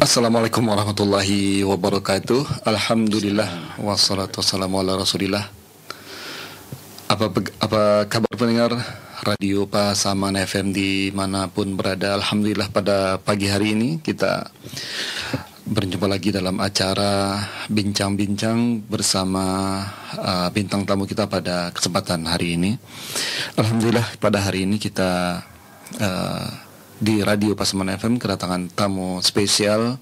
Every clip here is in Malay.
Assalamualaikum warahmatullahi wabarakatuh. Alhamdulillah wassalatu wassalamu ala Rasulillah. Apa kabar pendengar Radio Pasaman FM dimanapun berada? Alhamdulillah pada pagi hari ini kita berjumpa lagi dalam acara bincang-bincang bersama bintang tamu kita pada kesempatan hari ini. Alhamdulillah pada hari ini kita di Radio Pasaman FM kedatangan tamu spesial.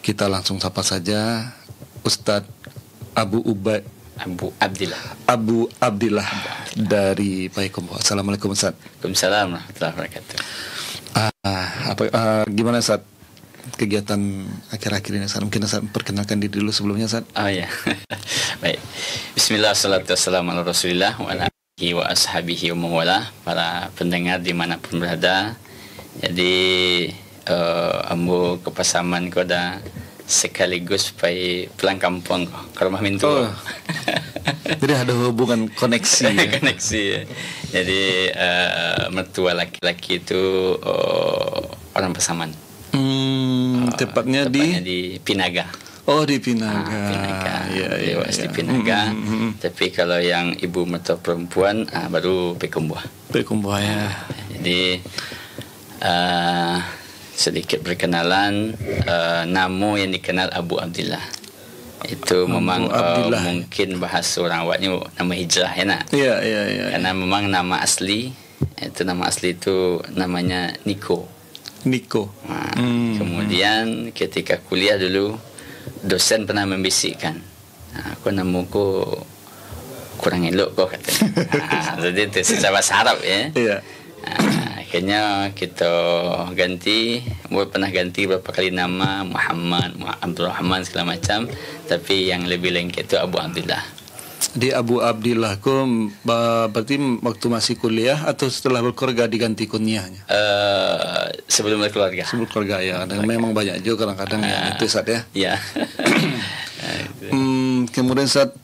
Kita langsung sapa saja Ustadz Abu Abdillah dari Payakumbuh. Assalamualaikum Ustadz. Waalaikumsalam warahmatullahi wabarakatuh. Gimana Ustadz kegiatan akhir-akhir ini Ustadz? Mungkin Ustadz perkenalkan diri dulu sebelumnya Ustadz. Oh ya. Baik. Bismillah, salatu wassalamu ala Rasulillah wa ala alihi wa ashabihi wa mawala. Para pendengar dimanapun berada. Jadi ambo ke Pasaman ko dah sekaligus pai pulang kampung ke rumah mintu. Oh. Jadi ada hubungan koneksi. Koneksi. Jadi mertua laki-laki itu orang Pasaman. Tepatnya di Pinaga. Oh, di Pinaga. Pinaga. Ya, di Pinaga. Tapi kalau yang ibu mertua perempuan baru Payakumbuh. Payakumbuh ya. Jadi sedikit perkenalan, nama yang dikenal Abu Abdillah itu Abu memang mungkin bahasa orang awaknya nama hijrah ya nak. Iya. Karena memang nama asli itu namanya Niko. Kemudian ketika kuliah dulu dosen pernah membisikkan, aku namaku kurang elok kok katanya. Jadi itu secara bahasa Arab ya. Iya. Akhirnya kita ganti, pernah ganti beberapa kali nama, Muhammad, Abdul Rahman segala macam, tapi yang lebih lengkap itu Abu Abdillah. Di Abu Abdillah ku berarti waktu masih kuliah atau setelah berkeluarga diganti kunyahnya? Sebelum berkeluarga. Sebelum keluarga ya. Memang banyak juga kadang-kadang ya itu Ustaz ya. Iya. Kemudian Ustaz,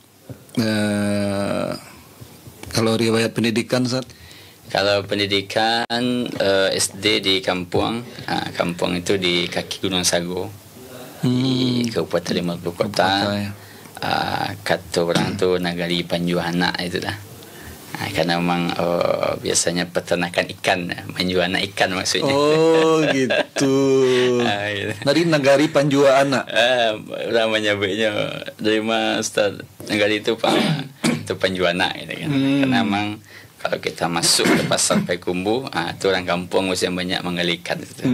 kalau riwayat pendidikan Ustaz? Kalau pendidikan SD di Kampung itu di kaki Gunung Sago, di Kabupaten Maluku Kota. Kata orang tu Nagari Panjuana itulah. Karena memang biasanya peternakan ikan, Panjuana ikan maksudnya. Oh gitu. Dari Nagari Panjuana. Orang menyebutnya dari mana Ustaz Nagari itu itu Panjuana gitu kan. Karena memang kalau kita masuk ke pasar Payakumbuh, itu orang kampung mesti banyak menggalikan itu.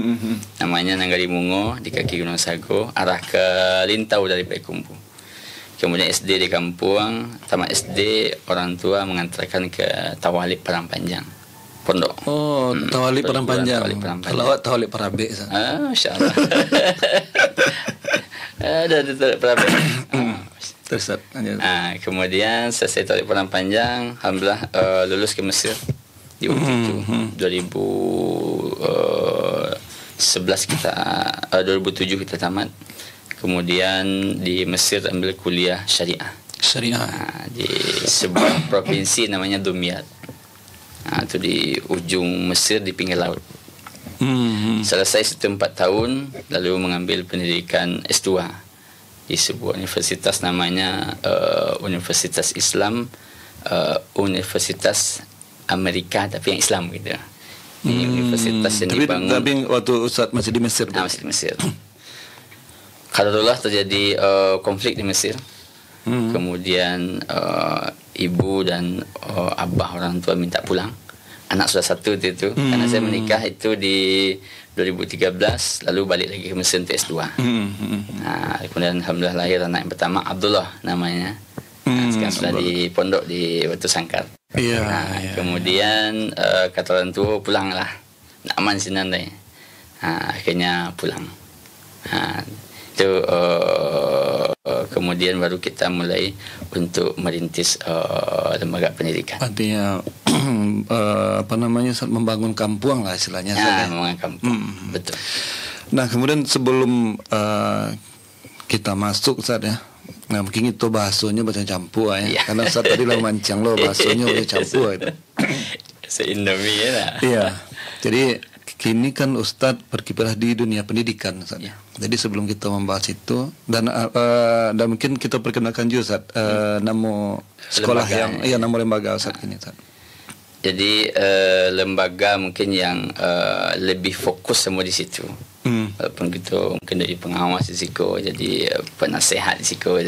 Namanya Nagari Mungo di kaki Gunung Sago, arah ke Lintau dari Payakumbuh. Kemudian SD di kampung, tamat SD orang tua mengantarkan ke Tawalib Padang Panjang, pondok. Oh, Tawalib Padang Panjang. Kalau Tawalib Parabe. Masya-Allah. Ada Tawalib Parabe. Terus kemudian selesai Tawalib Padang Panjang, alhamdulillah lulus ke Mesir di waktu itu 2011 kita 2007 kita tamat. Kemudian di Mesir ambil kuliah syariah. Di sebuah provinsi namanya Dumyat. Itu di ujung Mesir di pinggir laut. Selesai situ 4 tahun, lalu mengambil pendidikan S2 di sebuah universitas namanya Universitas Islam, Universitas Amerika tapi yang Islam gitu. Ini universitas yang dibangun. Tapi waktu Ustaz masih di Mesir. Masih di Mesir. Kadarullah terjadi konflik di Mesir. Kemudian ibu dan abah orang tua minta pulang. Anak sudah satu itu. Karena saya menikah itu di 2013, lalu balik lagi ke Mesir untuk S2. Kemudian alhamdulillah lahir anak yang pertama Abdullah namanya. Sekarang sudah di pondok di Batu Sangkar. Kemudian kata orang tua pulanglah. Nak aman sini nanti. Akhirnya pulang. Itu kemudian baru kita mulai untuk merintis lembaga pendidikan. Artinya membangun kampung lah istilahnya. Membangun kampung. Betul. Nah kemudian sebelum kita masuk Ustaz ya, nah mungkin itu bahasanya bahasa campur ya. Karena Ustaz tadi lah mancang bahasanya bahasa campur itu. Se-Indomie ya. Iya. Jadi kini kan Ustadz berkiprah di dunia pendidikan, Ustadz. Ya. Jadi sebelum kita membahas itu dan mungkin kita perkenalkan juga, Ustadz, nama sekolah nama lembaga Ustadz kini, Ustadz. Jadi lembaga mungkin yang lebih fokus semua di situ. Walaupun kita mungkin dari pengawas di situ, jadi penasehat di situ,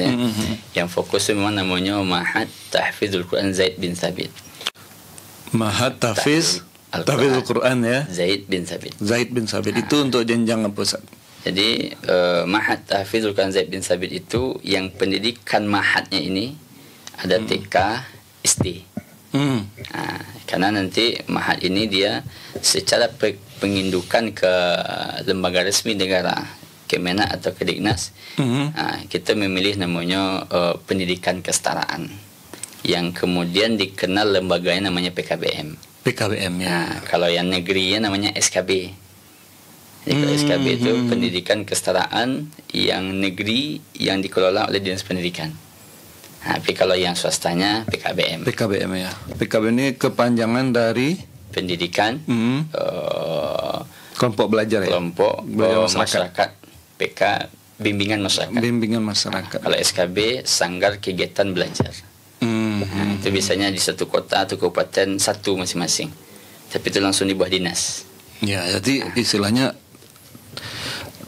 yang fokus memang namanya Ma'had Tahfizul Quran Zaid bin Thabit. Ma'had Tahfizul Quran ya. Zaid bin Thabit. Zaid bin Thabit itu untuk jenjang apa, Ustaz? Jadi Ma'had Tahfizul Quran Zaid bin Thabit itu yang pendidikan ma'hadnya ini ada TK, SD. Karena nanti ma'had ini dia secara pengindukan ke lembaga resmi negara, Kemenak atau Kediknas, kita memilih namanya pendidikan kesetaraan, yang kemudian dikenal lembaganya namanya PKBM. PKBM ya. Kalau yang negerinya namanya SKB. Jadi kalau SKB itu pendidikan kesetaraan yang negeri yang dikelola oleh Dinas Pendidikan. Tapi kalau yang swastanya PKBM. PKBM ya. PKBM ini kepanjangan dari pendidikan kelompok belajar ya. Kelompok masyarakat. PK bimbingan masyarakat. Bimbingan masyarakat. Kalau SKB sanggar kegiatan belajar. Itu biasanya di satu kota atau kabupaten satu masing-masing. Tapi itu langsung di bawah dinas. Ya, jadi istilahnya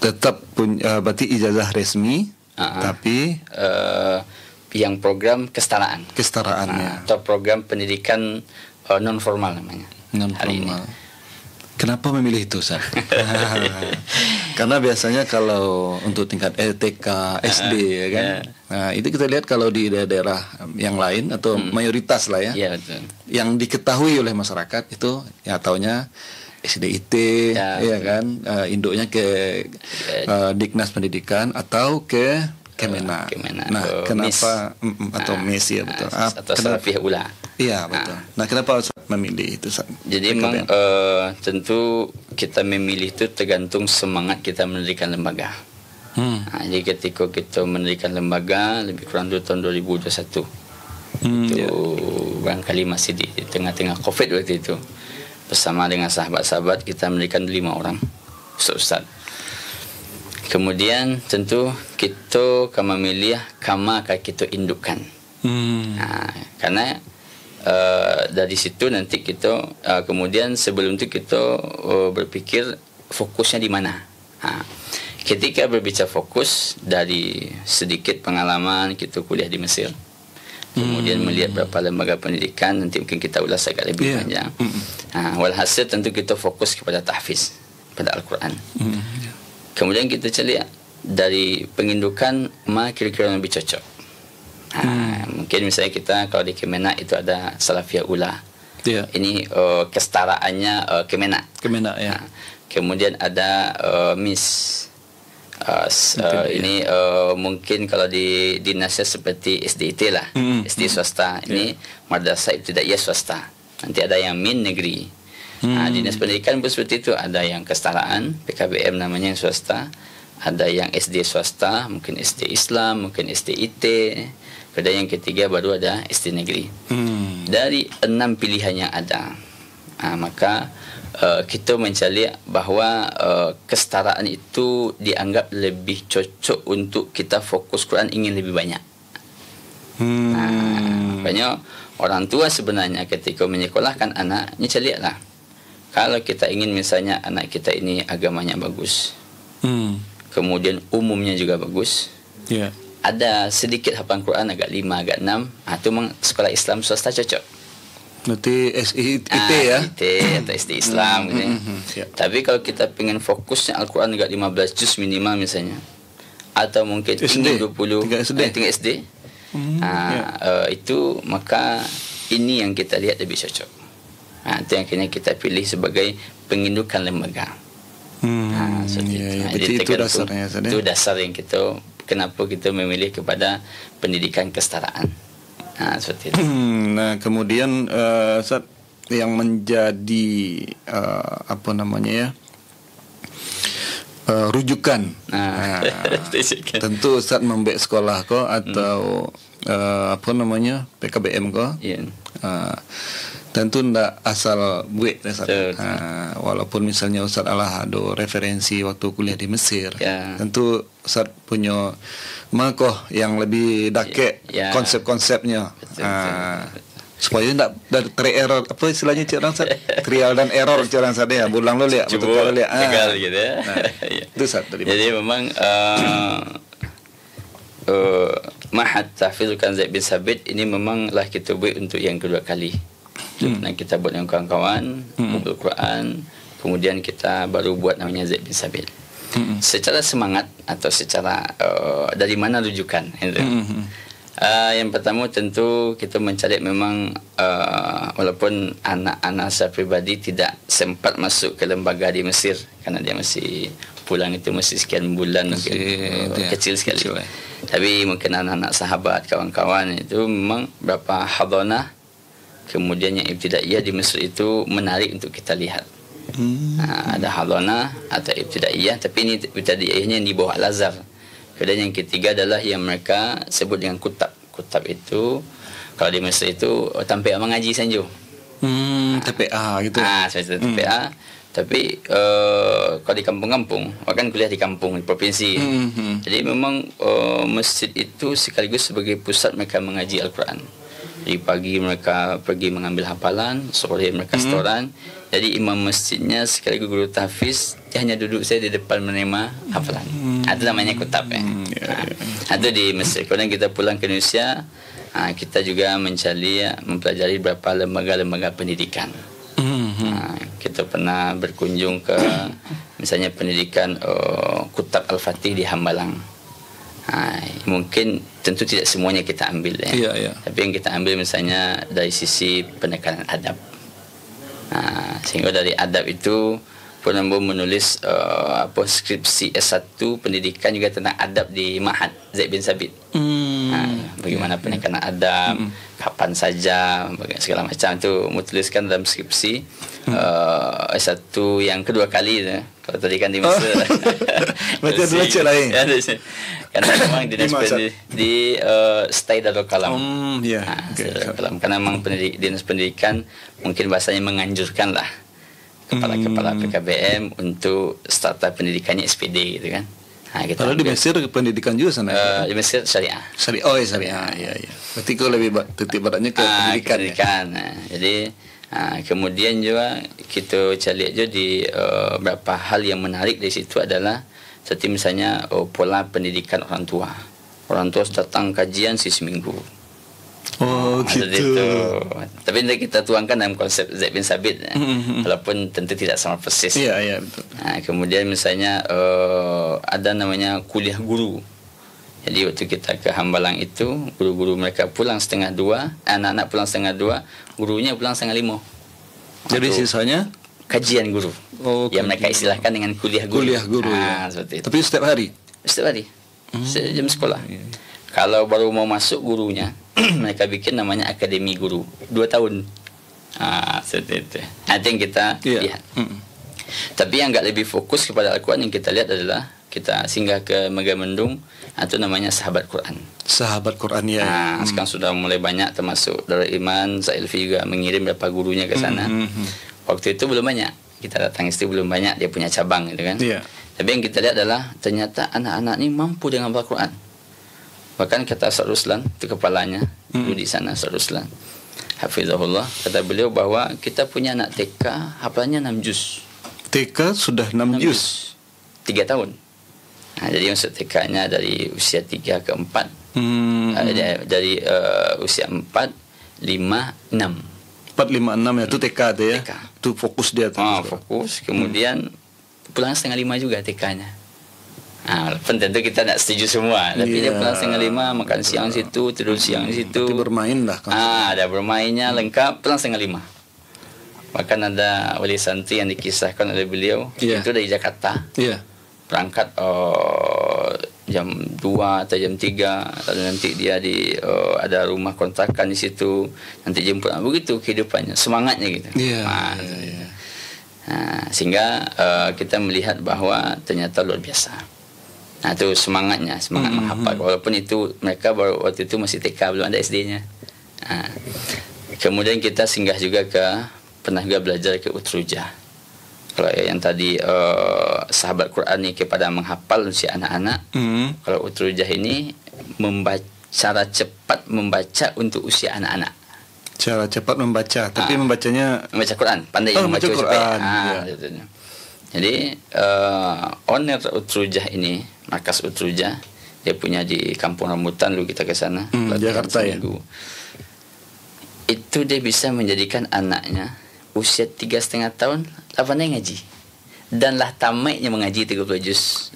tetap punya berarti ijazah resmi, tapi yang program kesetaraan. Kesetaraannya. Atau program pendidikan non formal namanya. Non formal. Kenapa memilih itu, Ustaz? Karena biasanya kalau untuk tingkat TK, SD ya kan. Nah, itu kita lihat kalau di daerah yang lain atau mayoritas lah ya. Iya, betul. Yang diketahui oleh masyarakat itu ya taunya SDIT ya kan, induknya ke Diknas Pendidikan atau ke Kemenak. Nah, kenapa atau MIS ya betul. Atau Salafiyah Ula. Iya, betul. Nah, kenapa Ustaz memilih itu, Ustaz? Jadi memang tentu kita memilih itu tergantung semangat kita mendirikan lembaga. Jadi ketika kita mendirikan lembaga lebih kurang tahun 2021. Itu barangkali masih di tengah-tengah Covid waktu itu. Bersama dengan sahabat-sahabat kita mendirikan 5 orang Ustaz. Kemudian tentu kita akan memilih kama akan kita indukkan. Karena dari situ nanti kita kemudian sebelum itu kita berpikir fokusnya di mana. Ketika berbicara fokus, dari sedikit pengalaman kita kuliah di Mesir, kemudian melihat berapa lembaga pendidikan, nanti mungkin kita ulas agak lebih panjang. Walhasil tentu kita fokus kepada tahfiz, pada Al-Quran. Kemudian kita cari dari pengindukan mana kira-kira yang lebih cocok. Mungkin misalnya kita kalau di Kemenak itu ada Salafiyah Ula. Ini kesetaraannya Kemenak. Kemenak ya. Kemudian ada MIS. Ini mungkin kalau di dinasnya seperti SDIT lah, SD swasta. Ini madrasah ibtidaiyah swasta. Nanti ada yang min negeri. Dinas pendidikan pun seperti itu, ada yang kesetaraan PKBM namanya yang swasta, ada yang SD swasta, mungkin SD Islam, mungkin SDIT, kemudian yang ketiga baru ada SD negeri. Dari 6 pilihan yang ada, maka kita mencari bahawa kesetaraan itu dianggap lebih cocok untuk kita fokus Quran ingin lebih banyak. Makanya orang tua sebenarnya ketika menyekolahkan anaknya carilah, kalau kita ingin misalnya anak kita ini agamanya bagus, kemudian umumnya juga bagus, ada sedikit hafalan Quran agak 5, agak 6, itu memang sekolah Islam swasta cocok. Nanti SIT ya, IT atau SD Islam gitu. Tapi kalau kita pengen fokusnya Al-Quran agak 15 juz minimal misalnya, atau mungkin SD, 20 tingkat SD, itu maka ini yang kita lihat lebih cocok. Itu yang akhirnya kita pilih sebagai pengindukan lembaga. Jadi itu dasarnya. Itu dasar yang kita, kenapa kita memilih kepada pendidikan kesetaraan. Seperti itu. Nah, kemudian Ustaz, yang menjadi rujukan. Tentu Ustaz membek sekolah ko atau PKBM ko. Tentu ndak asal buik Ustaz. Betul. Walaupun misalnya Ustaz Allah ada referensi waktu kuliah di Mesir, Ya. tentu Ustaz punya makoh yang lebih dakek Ya. konsep-konsepnya. Betul. Supaya ndak tererror, apa istilahnya cik orang Ustaz? Trial dan error cik orang Ustaz ya. Bulang lo lihat, betul Coba kali lihat. gagal gitu ya. Ya. Itu Ustaz tadi. Jadi memang Ma'had Tahfiz Kanz bin Sabit ini memanglah kita buat untuk yang kedua kali. Pernah kita buat dengan kawan-kawan, Bumbul Quran, kemudian kita baru buat namanya Zaid bin Sabit. Secara semangat atau secara dari mana rujukan? Yang pertama tentu kita mencari memang walaupun anak-anak saya pribadi tidak sempat masuk ke lembaga di Mesir karena dia masih pulang itu masih sekian bulan mungkin kecil sekali. Kecil, Tapi mungkin anak-anak sahabat, kawan-kawan itu memang berapa hadanah kemudian yang ibtidaiyah di Mesir itu menarik untuk kita lihat. Ada hadanah atau ibtidaiyah, tapi ini ibtidaiyahnya di bawah Al-Azhar. Kemudian yang ketiga adalah yang mereka sebut dengan kutab. Kutab itu kalau di Mesir itu tampil mengaji sanjo. TPA gitu. Seperti TPA. Tapi kalau di kampung-kampung, kan kuliah di kampung, di provinsi. Jadi memang masjid itu sekaligus sebagai pusat mereka mengaji Al-Quran. Di pagi mereka pergi mengambil hafalan, sore mereka setoran. Jadi imam masjidnya sekaligus guru tahfiz, dia hanya duduk saya di depan menerima hafalan. Itu namanya kutab ya. Itu di Mesir. Kemudian kita pulang ke Indonesia, kita juga mempelajari beberapa lembaga-lembaga pendidikan. Kita pernah berkunjung ke misalnya pendidikan Kutab Al-Fatih di Hambalang. Mungkin tentu tidak semuanya kita ambil ya. Tapi yang kita ambil misalnya dari sisi penekanan adab. Sehingga dari adab itu pun menulis skripsi S1 pendidikan juga tentang adab di Ma'had Zaid bin Sabit. Bagaimana penekanan adab, kapan saja, segala macam itu menuliskan dalam skripsi S1 yang kedua kali ya. Kalau tadi kan di Mesir. Baca lain. Karena memang di stay Darul Kalam. Kalam. Karena memang dinas pendidikan mungkin bahasanya menganjurkan lah kepala-kepala PKBM untuk startup pendidikannya SPD gitu kan. Kalau di Mesir pendidikan juga sana. Di Mesir syariah. Syariah. Iya. Berarti kau lebih titik baratnya ke pendidikan. Jadi kemudian juga kita cari aja di beberapa hal yang menarik di situ adalah seperti misalnya pola pendidikan orang tua. Orang tua datang kajian seminggu. Gitu. Tapi nanti kita tuangkan dalam konsep Zaid bin Sabit walaupun tentu tidak sama persis. Iya betul. Kemudian misalnya ada namanya kuliah guru. Jadi waktu kita ke Hambalang itu guru-guru mereka pulang 1:30, anak-anak pulang 1:30, gurunya pulang 4:30. Jadi sisanya kajian guru. Yang mereka istilahkan dengan kuliah guru. Seperti itu. Tapi setiap hari. Setiap hari. Setiap jam sekolah. Kalau baru mau masuk gurunya, mereka bikin namanya akademi guru 2 tahun. Seperti itu. Itu yang kita lihat. Tapi yang enggak lebih fokus kepada Al-Quran yang kita lihat adalah kita singgah ke Megamendung atau namanya Sahabat Quran. Sahabat Quran ya. Sekarang sudah mulai banyak termasuk Darul Iman, Zailfi juga mengirim beberapa gurunya ke sana. Waktu itu belum banyak. Kita datang itu belum banyak dia punya cabang gitu kan. Tapi yang kita lihat adalah ternyata anak-anak ini mampu dengan Al-Quran. Bahkan kata Ustaz Ruslan, itu kepalanya dulu di sana Ustaz Ruslan. Hafizahullah, kata beliau bahwa kita punya anak TK hafalannya 6 juz. TK sudah 6 juz. 3 tahun. Jadi maksud TK-nya dari usia 3 ke 4. Dari usia 4, 5, 6. 4, 5, 6 ya, itu TK tu ya. Itu fokus dia tu. Fokus. Kemudian pulang 4:30 juga TK-nya. Walaupun tentu kita tak setuju semua, tapi dia pulang 4:30, makan siang situ, tidur siang di situ. Tapi bermain dah kan. Ada bermainnya lengkap, pulang 4:30. Bahkan ada wali santri yang dikisahkan oleh beliau, itu dari Jakarta. Berangkat jam 2 atau jam 3, lalu nanti dia ada rumah kontrakan di situ, nanti jemput. Begitu kehidupannya, semangatnya gitu. Sehingga kita melihat bahwa ternyata luar biasa. Itu semangatnya, semangat menghafal. Walaupun itu mereka baru waktu itu masih TK, belum ada SD-nya. Kemudian kita singgah juga pernah juga belajar ke utrujah. Kalau yang tadi sahabat Quran ni kepada menghafal usia anak-anak, kalau utrujah ini cara cepat membaca untuk usia anak-anak. Cara cepat membaca, tapi membaca Quran, pandai membaca Quran. Jadi owner utrujah ini, markas utrujah, dia punya di Kampung Rambutan, dulu kita ke sana, Jakarta seminggu. Itu dia bisa menjadikan anaknya usia 3,5 tahun pandai ngaji, dan lah tamatnya mengaji 30 juz.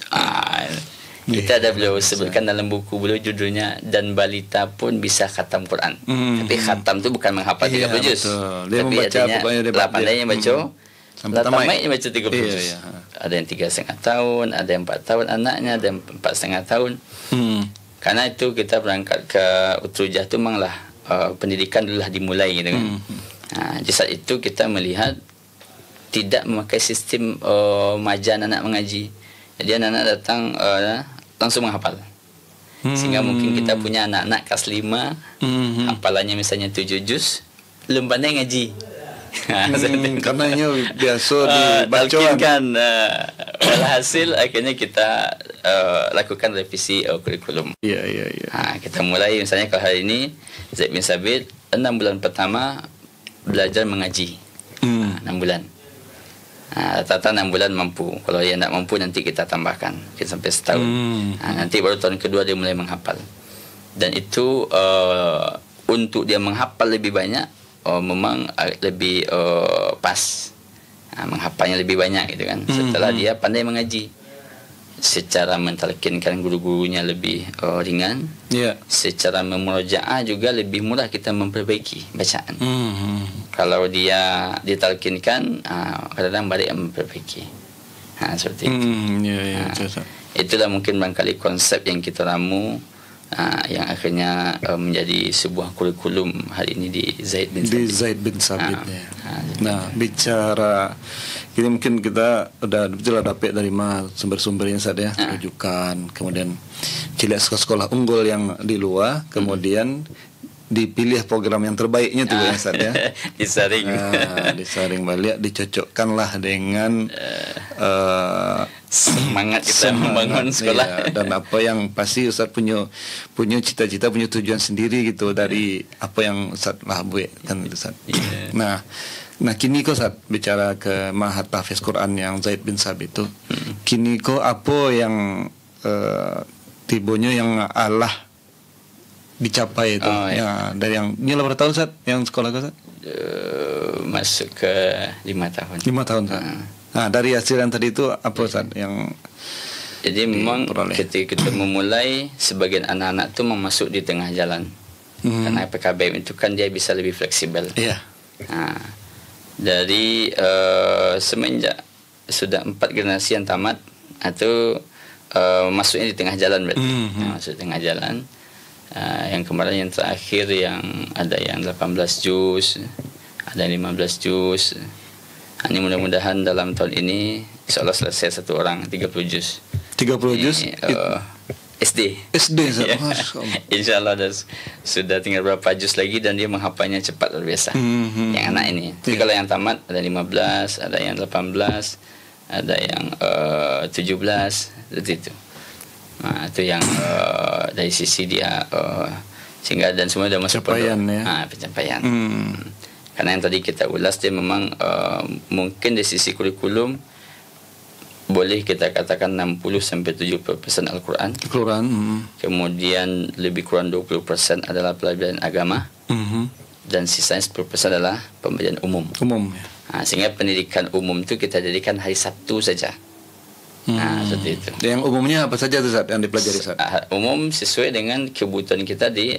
Kita ada beliau sebutkan dalam buku beliau, judulnya Dan Balita Pun Bisa Khatam Quran. Tapi khatam tu bukan menghafal 30 juz. Dia tapi membaca, artinya lah pandainya baca, lah tamatnya baca 30 juz. Ada yang 3,5 tahun, ada yang 4 tahun anaknya, ada yang 4,5 tahun. Karena itu kita berangkat ke utrujah tu memanglah pendidikan dululah dimulai gitu kan. Di saat itu kita melihat tidak memakai sistem majan anak mengaji. Jadi anak-anak datang langsung menghafal. Sehingga mungkin kita punya anak-anak kelas 5, hafalannya misalnya 7 juz, belum pandai ngaji. Karena ini biasa dibaca kan. Walhasil akhirnya kita lakukan revisi kurikulum. Iya. Kita mulai misalnya kalau hari ini Zaid bin Sabit 6 bulan pertama belajar mengaji. 6 bulan. Rata-rata 6 bulan mampu. Kalau dia tak mampu, nanti kita tambahkan mungkin sampai setahun. Nanti baru tahun kedua dia mulai menghafal. Dan itu untuk dia menghafal lebih banyak, memang lebih pas. Menghafalnya lebih banyak gitu kan. Setelah dia pandai mengaji, secara mentalkinkan guru-gurunya lebih ringan. Secara memurojaah juga lebih mudah kita memperbaiki bacaan. Kalau dia ditalkinkan, kadang-kadang balik memperbaiki. Seperti itu. Itulah mungkin barangkali konsep yang kita ramu, yang akhirnya menjadi sebuah kurikulum hari ini di Zaid bin Sabit. Nah, bicara ini mungkin kita udah dapat dari sumber-sumbernya saja, rujukan, kemudian ciliak sekolah unggul yang di luar, kemudian dipilih program yang terbaiknya tuh ya Ustaz ya. Disaring balik, dicocokkanlah dengan semangat kita membangun sekolah. Dan apa yang pasti Ustaz punya cita-cita, punya tujuan sendiri gitu dari apa yang Ustaz lah buat kan Ustaz. Nah kini kok Ustaz bicara ke Mahat Tahfiz Quran yang Zaid bin Sabit itu, kini kok apa yang tibonya yang Allah dicapai itu dari yang ini berapa tahun Ustaz yang sekolah Ustaz? Masuk ke 5 tahun. 5 tahun Ustaz. Nah dari hasil yang tadi itu apa Ustaz yang jadi memang ketika kita memulai, sebagian anak-anak tu masuk di tengah jalan. Karena PKBM itu kan dia bisa lebih fleksibel. Dari semenjak sudah 4 generasi yang tamat atau masuknya di tengah jalan berarti. Masuk di tengah jalan. Yang kemarin yang terakhir yang ada yang 18 juz, ada yang 15 juz. Ini mudah-mudahan dalam tahun ini insya Allah selesai satu orang 30 juz. 30 juz SD ya. Insya Allah sudah tinggal berapa juz lagi, dan dia menghafalnya cepat luar biasa. Yang anak ini. Tapi kalau yang tamat ada 15, ada yang 18, ada yang 17, seperti itu. Nah, itu yang dari sisi dia sehingga dan semua sudah masuk pencapaian. Karena yang tadi kita ulas, dia memang mungkin dari sisi kurikulum boleh kita katakan 60-70% Al-Quran. Kemudian lebih kurang 20% adalah pelajaran agama. Dan sisanya 10% adalah pembelajaran umum. Sehingga pendidikan umum itu kita jadikan hari Sabtu saja. Seperti itu. Yang umumnya apa saja tuh Ustaz yang dipelajari Ustaz? Umum sesuai dengan kebutuhan kita di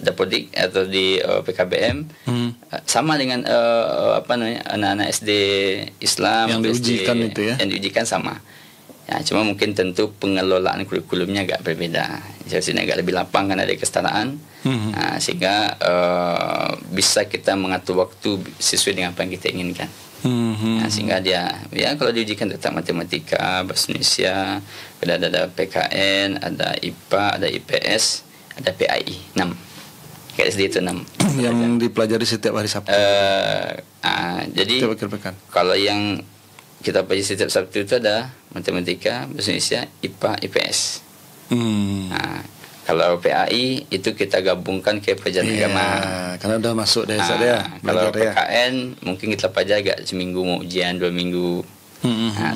Dapodik atau di PKBM. Sama dengan anak-anak SD Islam yang diujikan SD, itu ya. Yang diujikan sama. Ya, cuma mungkin tentu pengelolaan kurikulumnya agak berbeda. Jadi sini agak lebih lapang karena ada kesetaraan. Sehingga bisa kita mengatur waktu sesuai dengan apa yang kita inginkan. Sehingga dia kalau diujikan tetap matematika, bahasa Indonesia, ada PKN, ada IPA, ada IPS, ada PAI 6. ke SD itu 6. Yang dipelajari setiap hari Sabtu. Jadi Setiap akhir pekan. kalau yang kita pelajari setiap Sabtu itu ada matematika, bahasa Indonesia, IPA, IPS. Kalau PAI itu kita gabungkan ke pelajaran agama. Karena udah masuk desa dia. Kalau PKN mungkin kita pelajari agak seminggu mau ujian, 2 minggu.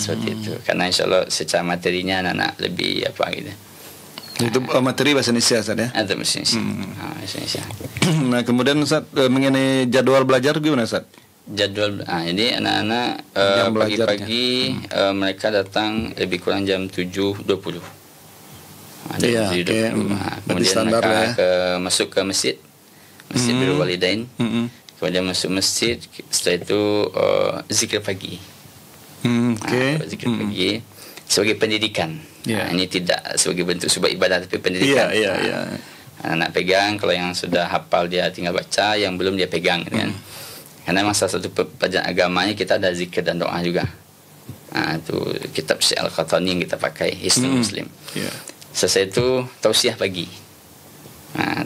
Seperti itu. Karena insya Allah secara materinya anak-anak lebih apa gitu. Itu materi bahasa Indonesia Ustaz ya? Ada bahasa Indonesia. Nah kemudian Ustaz, mengenai jadwal belajar gimana Ustaz? Jadwal, jadi anak-anak pagi-pagi mereka datang lebih kurang jam 7.20. Iya, kemudian mereka masuk ke masjid Birrul Walidain. Kemudian masuk masjid, setelah itu zikir pagi. Zikir pagi sebagai pendidikan. Ini tidak sebagai bentuk sebuah ibadah tapi pendidikan. Anak pegang, kalau yang sudah hafal dia tinggal baca, yang belum dia pegang kan. Karena memang salah satu pelajaran agamanya kita ada zikir dan doa juga. Itu kitab Syekh Al-Qahtani yang kita pakai, Hisnul Muslim. Selesai itu tausiah pagi.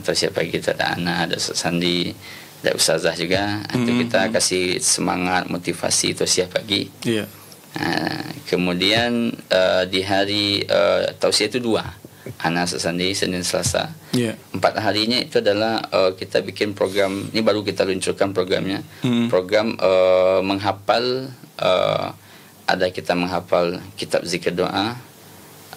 Tausiah pagi itu ada anak, ada Ustaz Sandi, ada ustazah juga. Itu kita kasih semangat, motivasi tausiah pagi. Kemudian di hari tausiah itu 2, anak Sesandi, Senin, Selasa. 4 harinya itu adalah kita bikin program. Ini baru kita luncurkan programnya. Program menghafal. Ada kita menghafal kitab zikir doa,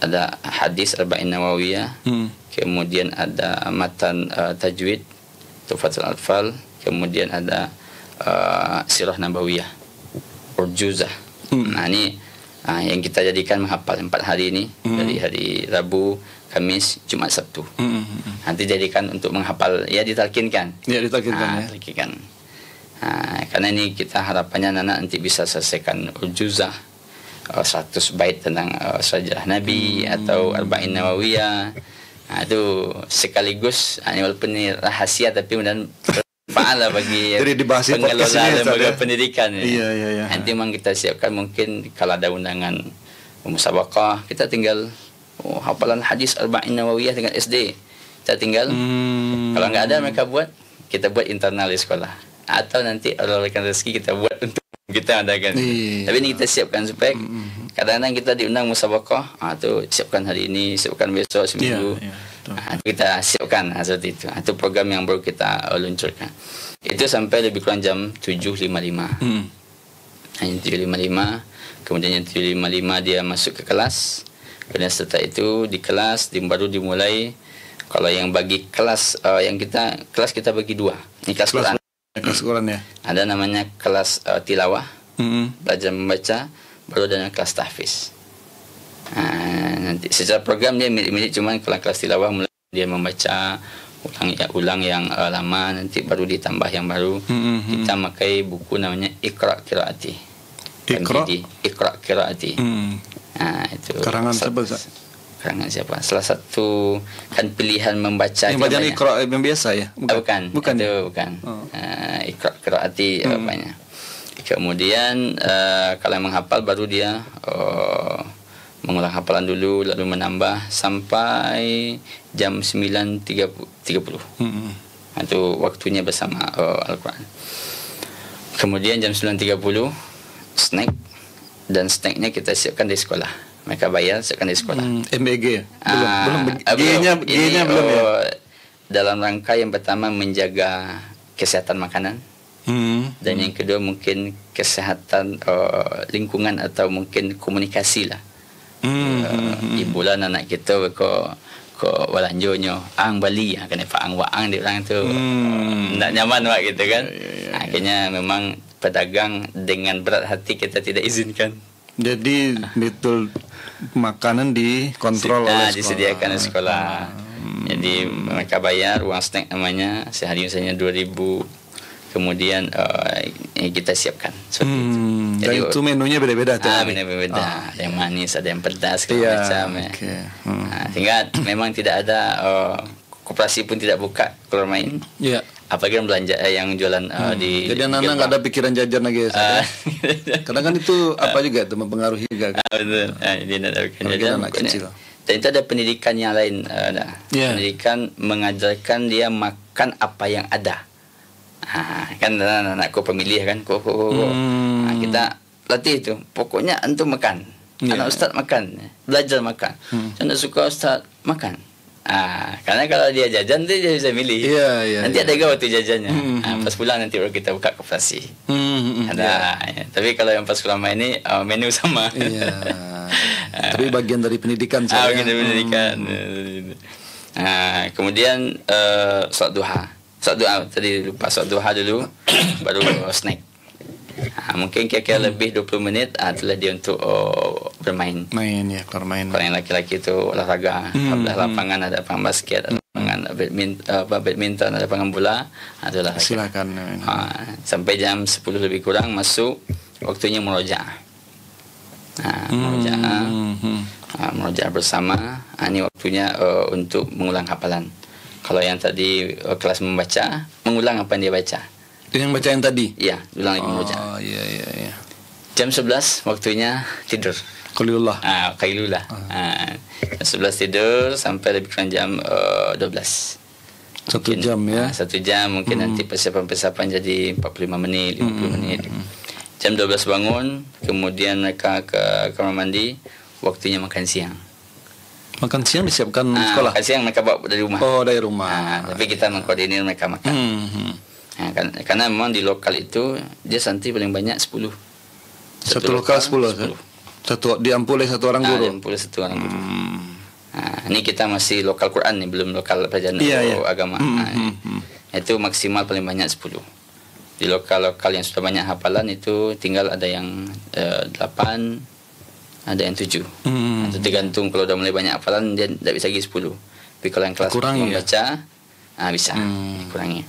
ada hadis Arba'in Nawawiyah, kemudian ada matan tajwid Tuhfatul Atfal, kemudian ada Sirah Nabawiyah, Urjuzah. Nah ini yang kita jadikan menghafal 4 hari ini, dari hari Rabu, Kamis, Jumat, Sabtu. Nanti jadikan untuk menghafal, ya ditalkinkan. Ditalkinkan. Karena ini kita harapannya anak nanti bisa selesaikan Urjuzah, 100 bait tentang sejarah Nabi atau Arba'in Nawawiyah. Itu sekaligus, walaupun ini rahasia tapi kemudian bermanfaat bagi pengelola lembaga pendidikan. Nanti memang kita siapkan, mungkin kalau ada undangan musabaqah, kita tinggal hafalan hadis Arba'in Nawawiyah dengan SD. Kita tinggal, kalau nggak ada mereka kita buat internal di sekolah. Atau nanti Allah berikan rezeki kita buat untuk kita adakan. Tapi ini kita siapkan supaya kadang-kadang kita diundang musabaqah, tu siapkan hari ini, siapkan besok seminggu. Kita siapkan seperti itu. Itu program yang baru kita luncurkan. Itu sampai lebih kurang jam 7.55. 7.55. Kemudian jam 7.55 dia masuk ke kelas. Kemudian setelah itu di kelas baru dimulai. Kalau yang bagi kelas kelas kita bagi 2. Ini kelas Quran. Kelas Quran ya. Ada namanya kelas tilawah, belajar membaca, baru ada kelas tahfiz. Nanti secara program dia milik cuman kelas tilawah mulai dia membaca ulang yang lama, nanti baru ditambah yang baru. Kita pakai buku namanya Iqra Qiraati. Iqra Qiraati. Itu karangan siapa? Karangan siapa? Salah satu kan pilihan membaca. Yang bacaan Iqra yang biasa ya? Bukan. Itu bukan. Iqra Qiraati banyak. Kemudian kalau yang menghafal baru dia mengulang hafalan dulu, lalu menambah sampai jam 9.30. Itu waktunya bersama Al-Quran. Kemudian jam 9.30 snack, dan snacknya kita siapkan di sekolah. Mereka bayar siapkan di sekolah. MBG belum G-nya belum ya. Dalam rangka yang pertama menjaga kesehatan makanan, dan yang kedua mungkin kesehatan lingkungan atau mungkin komunikasi lah. Ibulan anak kita ko walanjonyo ang Bali kena faang waang di orang tu tak nyaman gitu kan. Akhirnya memang pedagang dengan berat hati kita tidak izinkan. Jadi betul makanan dikontrol oleh sekolah. Disediakan di sekolah. Jadi mereka bayar uang snack namanya, sehari misalnya 2.000. Kemudian kita siapkan seperti itu. Jadi itu menunya beda-beda tuh. Menunya beda. Ada yang manis, ada yang pedas, segala macam. Sehingga memang tidak ada koperasi pun tidak buka keluar main. Apalagi yang belanja yang jualan di. Jadi anak-anak nggak ada pikiran jajan lagi. Karena kan itu apa juga itu mempengaruhi juga. Betul. Jadi ada pikiran jajan. Anak kecil. Dan itu ada pendidikan yang lain. Pendidikan mengajarkan dia makan apa yang ada. Kan anak-anakku pemilih kan, kita latih itu. Pokoknya antum makan. Anak ustaz makan, belajar makan. Saya suka ustaz makan. Karena kalau dia jajan dia bisa milih. Nanti ada waktu jajannya. Pas pulang nanti baru kita buka koperasi. Ada. Tapi kalau yang pas ulama ini menu sama. Tapi bagian dari pendidikan. Bagian dari pendidikan. Kemudian sholat duha. Tadi lupa sholat duha dulu, baru snack. Mungkin kira-kira lebih 20 menit itulah dia untuk bermain. Keluar main. Kalau yang laki-laki itu olahraga, lapangan, ada lapangan basket, ada lapangan badminton, ada lapangan bola, itulah. Silakan. Sampai jam 10 lebih kurang masuk waktunya murojaah. Murojaah bersama. Ini waktunya untuk mengulang hafalan. Kalau yang tadi kelas membaca, mengulang apa yang dia baca. Itu yang baca yang tadi? Iya, ulang lagi murojaah. Iya. Jam 11 waktunya tidur. Qailullah. Qailullah. Jam 11 tidur sampai lebih kurang jam 12. Satu jam ya? 1 jam, mungkin nanti persiapan jadi 45 menit, 50 menit. Jam 12 bangun, kemudian mereka ke kamar mandi, waktunya makan siang. Makan siang disiapkan sekolah? Makan siang mereka bawa dari rumah. Dari rumah. Tapi kita mengkoordinir mereka makan. Karena memang di lokal itu dia santri paling banyak 10. Satu lokal 10. Diampuli satu orang guru. Diampuli satu orang guru. Ini kita masih lokal Quran nih, belum lokal pelajaran agama. Itu maksimal paling banyak 10. Di lokal-lokal yang sudah banyak hafalan itu tinggal ada yang 8, ada yang 7. Itu tergantung, kalau udah mulai banyak hafalan dia tidak bisa lagi 10. Tapi kalau yang kelas membaca bisa kurangi.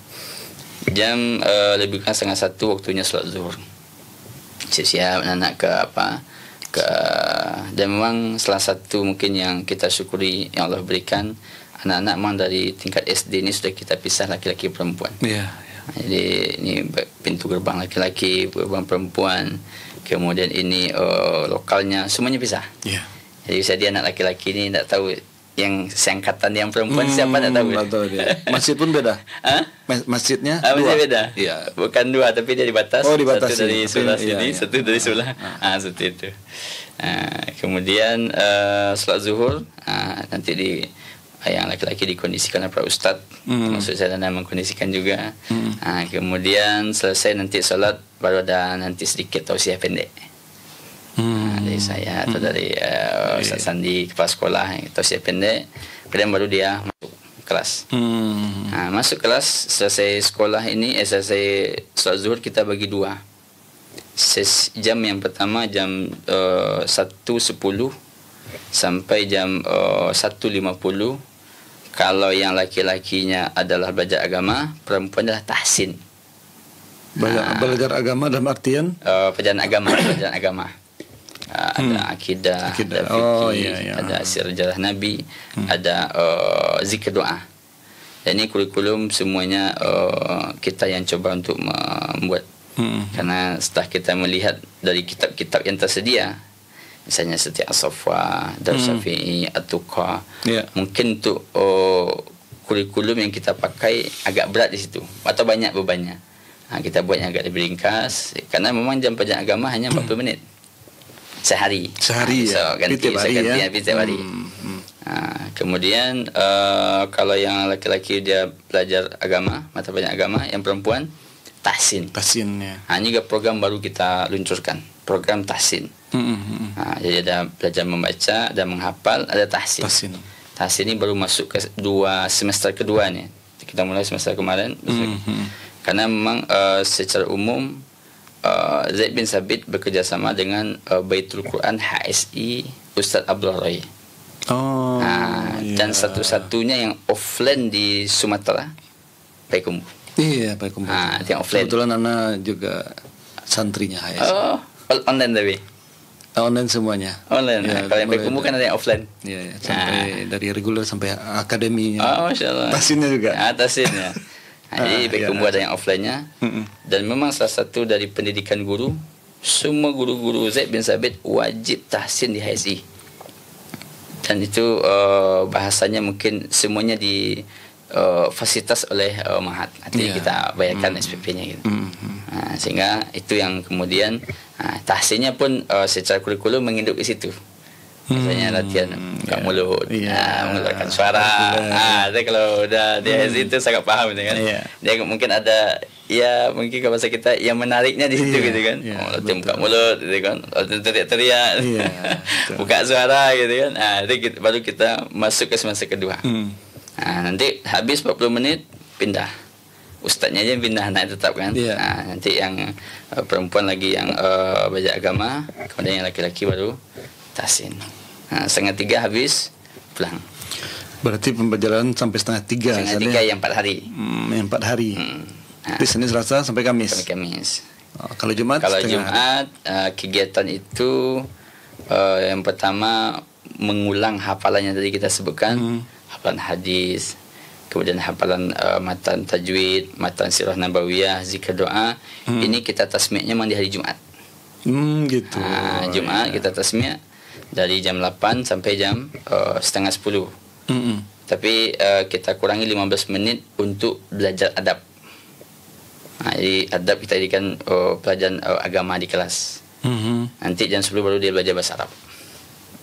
Jam lebih kurang 1:30 waktunya sholat zuhur. Siap-siap anak dan memang salah satu mungkin yang kita syukuri yang Allah berikan, anak-anak memang dari tingkat SD ini sudah kita pisah laki-laki perempuan. Jadi ini pintu gerbang laki-laki, gerbang perempuan, kemudian ini lokalnya semuanya pisah. Jadi bisa dia anak laki-laki ini tidak tahu yang seangkatan yang perempuan siapa tak tahu. Masjid pun beda. Masjidnya dua. Masjid beda. Bukan 2 tapi dia dibatas. Dibatasi. Satu dari sebelah sini, satu dari sebelah. Seperti itu. Kemudian sholat zuhur nanti yang laki-laki dikondisikan oleh para ustaz. Maksud saya dan mengkondisikan juga. Kemudian selesai nanti sholat baru ada nanti sedikit tausiah pendek. Dari saya atau dari Ustaz Sandi, kepala sekolah, tausiah pendek. Kemudian baru dia masuk kelas. Masuk kelas, selesai sekolah ini, selesai sholat zuhur kita bagi 2. Jam yang pertama jam 1:10 sampai jam 1:50. Kalau yang laki-lakinya adalah belajar agama, perempuan adalah tahsin. Belajar agama dalam artian? Pelajaran agama. Ada akidah, ada fikih, ada sejarah Nabi, ada zikir doa. Dan ini kurikulum semuanya kita yang coba untuk membuat. Karena setelah kita melihat dari kitab-kitab yang tersedia, misalnya Siti As-Saffah, Darus Syafi'i, At-Tuqa, mungkin untuk kurikulum yang kita pakai agak berat di situ atau banyak bebannya. Kita buatnya agak lebih ringkas karena memang jam pelajaran agama hanya 40 menit. Sehari ganti tiap hari. Kemudian kalau yang laki-laki dia belajar agama, mata pelajaran agama, yang perempuan tahsin ya. Ini juga program baru kita luncurkan, program tahsin. Jadi ada belajar membaca dan menghafal, ada tahsin. Tahsin ini baru masuk ke 2 semester kedua nih. Kita mulai semester kemarin. Karena memang secara umum Zaid bin Sabit bekerjasama dengan Baitul Quran HSI Ustaz Abdul Rai. Dan satu-satunya yang offline di Sumatera Payakumbuh. Payakumbuh. Yang offline. Kebetulan anak juga santrinya HSI. Online tapi. Online semuanya. Online. Kalau yang Payakumbuh kan ada yang offline. Sampai dari reguler sampai akademinya. Masya Allah. Tahsinnya juga. Tahsinnya. Jadi Payakumbuh ada yang offline-nya. Dan memang salah satu dari pendidikan guru, semua guru-guru Zaid bin Sabit wajib tahsin di HSI. Dan itu bahasanya mungkin semuanya di fasilitas oleh Mahat. Artinya kita bayarkan SPP-nya gitu. Sehingga itu yang kemudian tahsinnya pun secara kurikulum menginduk di situ. Misalnya latihan buka mulut, mengeluarkan suara. Dia kalau udah dia itu sangat paham gitu kan. Dia mungkin ada mungkin kalau bahasa kita yang menariknya di situ gitu kan. Latihan buka mulut gitu kan. Latihan teriak-teriak. Buka suara gitu kan. Baru kita masuk ke semester kedua. Nanti habis 40 menit pindah. Ustaznya aja yang pindah, anak tetap kan. Nanti yang perempuan lagi yang belajar agama, kemudian yang laki-laki baru tahsin. 2:30 habis pulang. Berarti pembelajaran sampai 2:30. 2:30 yang 4 hari. Yang 4 hari. Di Senin, Selasa sampai Kamis. Sampai Kamis. Kalau Jumat? Kalau Jumat kegiatan itu yang pertama mengulang hafalan yang tadi kita sebutkan, hafalan hadis, kemudian hafalan matan tajwid, matan sirah nabawiyah, zikir doa. Ini kita tasmi'nya memang di hari Jumat. Gitu. Jumat kita tasmi' dari jam 8 sampai jam 9:30. Tapi kita kurangi 15 menit untuk belajar adab. Jadi adab kita jadikan pelajaran agama di kelas. Nanti jam 10 baru dia belajar bahasa Arab.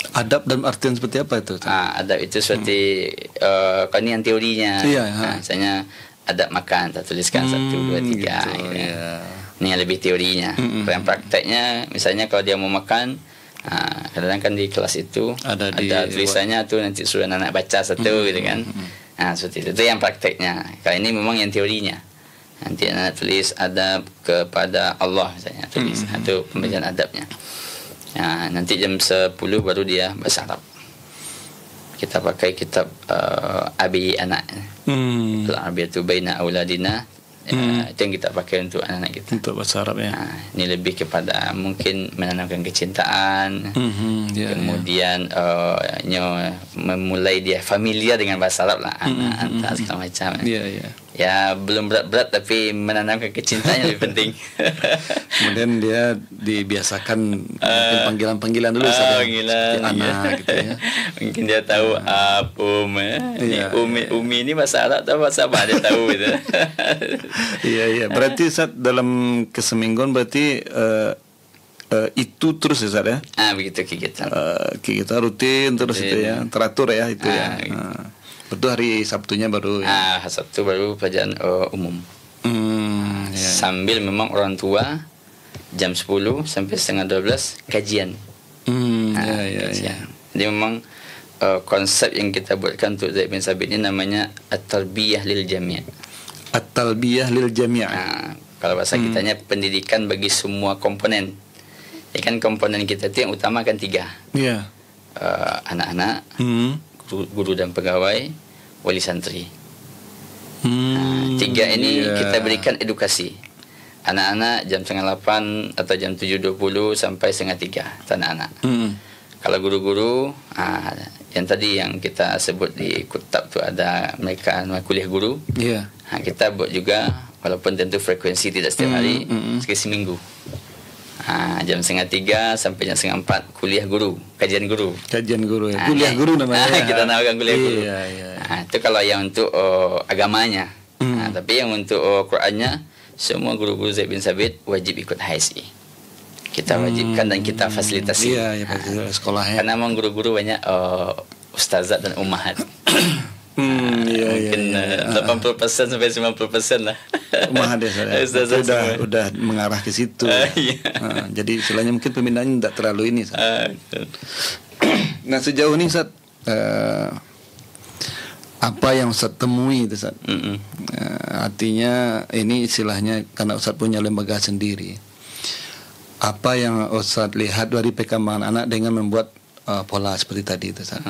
Adab dalam artian seperti apa itu? Adab itu seperti kalau ini yang teorinya. Misalnya adab makan, kita tuliskan 1, 2, 3 gitu. Ini yang lebih teorinya. Kalau yang prakteknya, misalnya kalau dia mau makan, kadang-kadang kan di kelas itu ada tulisannya tuh, nanti suruh anak baca satu gitu kan. Seperti itu yang prakteknya. Kalau ini memang yang teorinya. Nanti anak tulis adab kepada Allah misalnya, tulis itu pembacaan adabnya. Nanti jam 10 baru dia bahasa Arab. Kita pakai kitab Abi anak. Al-Arabiyatu baina auladina. Itu yang kita pakai untuk anak-anak kita. Untuk bahasa Arab ya. Ini lebih kepada mungkin menanamkan kecintaan. Kemudian memulai dia familiar dengan bahasa Arab lah, anak segala macam. Ya belum berat-berat tapi menanamkan kecintaan yang lebih penting. Kemudian dia dibiasakan mungkin panggilan-panggilan dulu panggilan anak gitu ya. Mungkin dia tahu Umi ini bahasa Arab atau bahasa apa dia tahu gitu. Iya. Berarti saat dalam kesemingguan berarti itu terus ya Ustaz ya? Begitu kegiatan. Kita rutin terus itu ya, teratur ya itu ya. Betul, hari Sabtunya baru ya. Sabtu baru pelajaran umum. Sambil memang orang tua jam 10 sampai 11:30 kajian. Kajian. Jadi memang konsep yang kita buatkan untuk Zaid bin Sabit ini namanya at-tarbiyah lil jami'. At-talbiyah lil jami'. Kalau bahasa kitanya pendidikan bagi semua komponen. Ya kan komponen kita itu yang utama kan 3. Anak-anak, guru dan pegawai, wali santri. 3 ini kita berikan edukasi. Anak-anak jam 7:30 atau jam 7:20 sampai 2:30 anak-anak. Kalau guru-guru, yang tadi yang kita sebut di kutab tu ada mereka kuliah guru. Kita buat juga, walaupun tentu frekuensi tidak setiap hari, sekali seminggu. Jam 2:30 sampai jam 3:30 kuliah guru, kajian guru. Kuliah guru namanya. Kita namakan kuliah guru. Itu kalau yang untuk agamanya. Tapi yang untuk Qurannya, semua guru-guru Zaid bin Sabit wajib ikut HSI. Kita wajibkan dan kita fasilitasi. Sekolahnya. Karena memang guru-guru banyak ustazat dan ummahat. Mungkin 80% sampai 90% lah. Udah mengarah ke situ. Jadi istilahnya mungkin pemindahannya tidak terlalu ini. Nah sejauh ini Ustaz, apa yang Ustaz temui itu Ustaz? Artinya ini istilahnya karena Ustaz punya lembaga sendiri. Apa yang Ustaz lihat dari perkembangan anak dengan membuat pola seperti tadi itu Ustaz?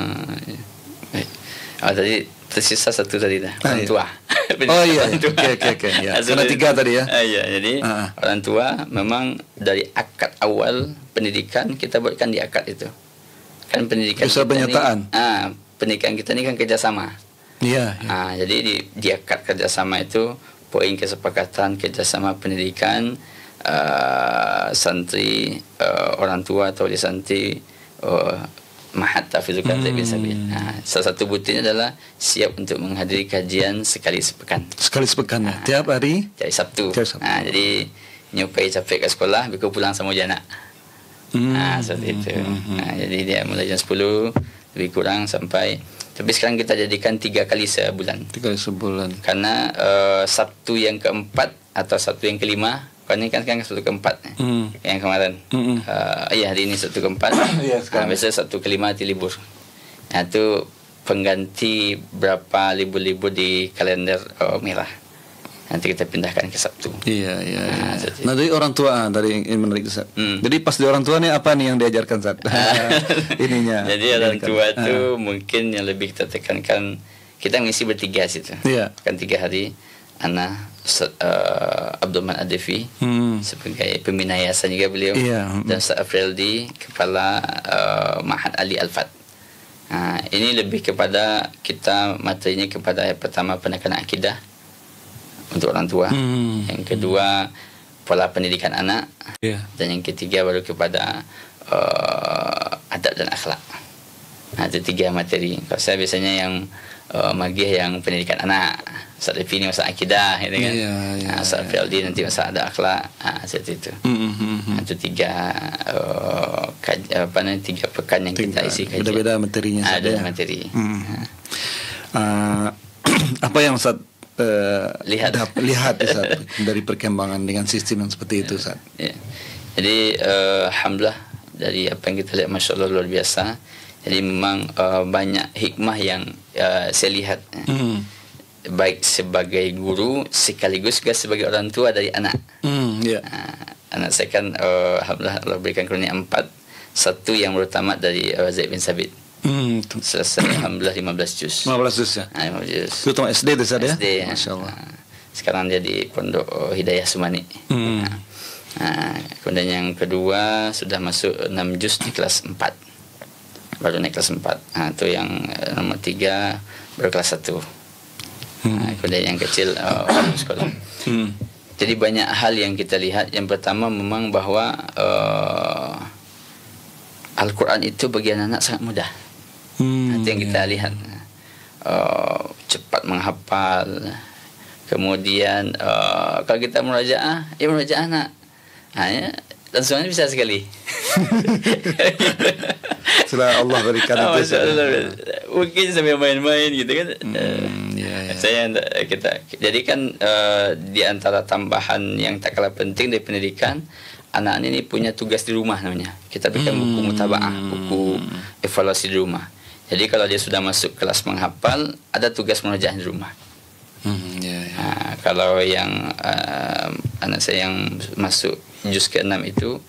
Tadi tersisa satu tadi dah, orang tua. Oke. Karena 3 tadi ya. Jadi orang tua memang dari akad awal pendidikan kita buatkan di akad itu. Kan pendidikan bisa kita penyataan. Pendidikan kita ini kan kerjasama. Jadi di akad kerjasama itu poin kesepakatan kerjasama pendidikan santri, orang tua atau di santri Mahat Tahfizul Quran Zaid bin Sabit. Salah satu buktinya adalah siap untuk menghadiri kajian sekali sepekan. Sekali sepekan ya. Tiap hari? Tiap Sabtu. Tiap Sabtu. Jadi nyupai capek kat sekolah, biku pulang sama je anak. Seperti itu. Jadi dia mulai jam 10 lebih kurang sampai, tapi sekarang kita jadikan 3 kali sebulan. 3 kali sebulan. Karena Sabtu yang keempat atau Sabtu yang kelima, kan ini kan sekarang Sabtu keempat yang kemarin. Ya hari ini Sabtu keempat. Biasa Sabtu kelima nanti libur. Nah, itu pengganti berapa libur-libur di kalender merah. Nanti kita pindahkan ke Sabtu. Iya. Nah, dari orang tua dari ini menarik Ustaz. Jadi pas di orang tua nih apa nih yang diajarkan Ustaz? Ininya. Jadi orang tua itu mungkin yang lebih kita tekankan, kita mengisi bertiga situ. Iya. Kan 3 hari Ana Abdul Man Adefi sebagai pembina yayasan juga beliau, dan Ustaz Afrialdi kepala Mahat Ali Al-Fat. Ini lebih kepada kita materinya kepada yang pertama penekanan akidah untuk orang tua, yang kedua pola pendidikan anak, dan yang ketiga baru kepada adab dan akhlak. Itu 3 materi. Kalau saya biasanya yang magih yang pendidikan anak, Ustaz Defi ni masalah akidah, gitu kan. Ustaz Fialdi nanti masalah ada akhlak, seperti itu. Itu 3 3 pekan yang kita isi kajian. Beda-beda materinya. Ada materi. Apa yang Ustaz lihat Ustaz dari perkembangan dengan sistem yang seperti itu Ustaz? Jadi alhamdulillah dari apa yang kita lihat, masya Allah luar biasa. Jadi memang banyak hikmah yang saya lihat, baik sebagai guru sekaligus juga sebagai orang tua dari anak. Anak saya kan alhamdulillah Allah berikan karunia 4. Satu yang pertama dari Zaid bin Sabit. Selesai alhamdulillah 15 juz. 15 juz ya. 15 juz. Itu tahun SD tu Ustaz ya? SD, Masya-Allah. Sekarang dia di Pondok Hidayah Sumani. Kemudian yang kedua sudah masuk 6 juz di kelas 4. Baru naik kelas 4. Itu yang nomor 3 baru kelas 1. Kemudian yang kecil sekolah. Jadi banyak hal yang kita lihat. Yang pertama memang bahwa Al-Quran itu bagi anak-anak sangat mudah. Itu yang kita lihat. Cepat menghafal. Kemudian kalau kita murajaah, murajaah nak. Langsung bisa sekali. Setelah Allah berikan itu. Mungkin sambil main-main gitu kan. Saya kita jadi kan di antara tambahan yang tak kalah penting dari pendidikan, anak ini punya tugas di rumah namanya. Kita berikan buku mutabaah, buku evaluasi di rumah. Jadi kalau dia sudah masuk kelas menghafal, ada tugas mengerjakan di rumah. Kalau yang anak saya yang masuk juz ke-6 itu,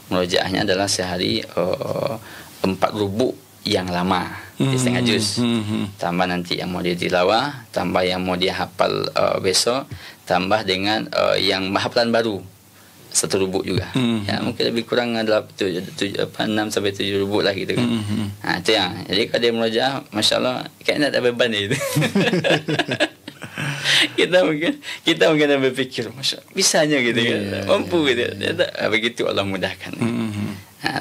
murojaahnya adalah sehari 4 rubuk yang lama, di setengah juz. Tambah nanti yang mau dia tilawah, tambah yang mau dia hafal besok, tambah dengan yang hafalan baru 1 rubuk juga. Mungkin lebih kurang adalah 6 sampai 7 rubuk lah gitu kan. Itu yang. Jadi kalau dia murojaah, masya-Allah, kayaknya tak ada beban dia itu. kita mungkin ada berfikir, masya Allah, bisanya gitu kan, mampu gitu. Begitu Allah mudahkan.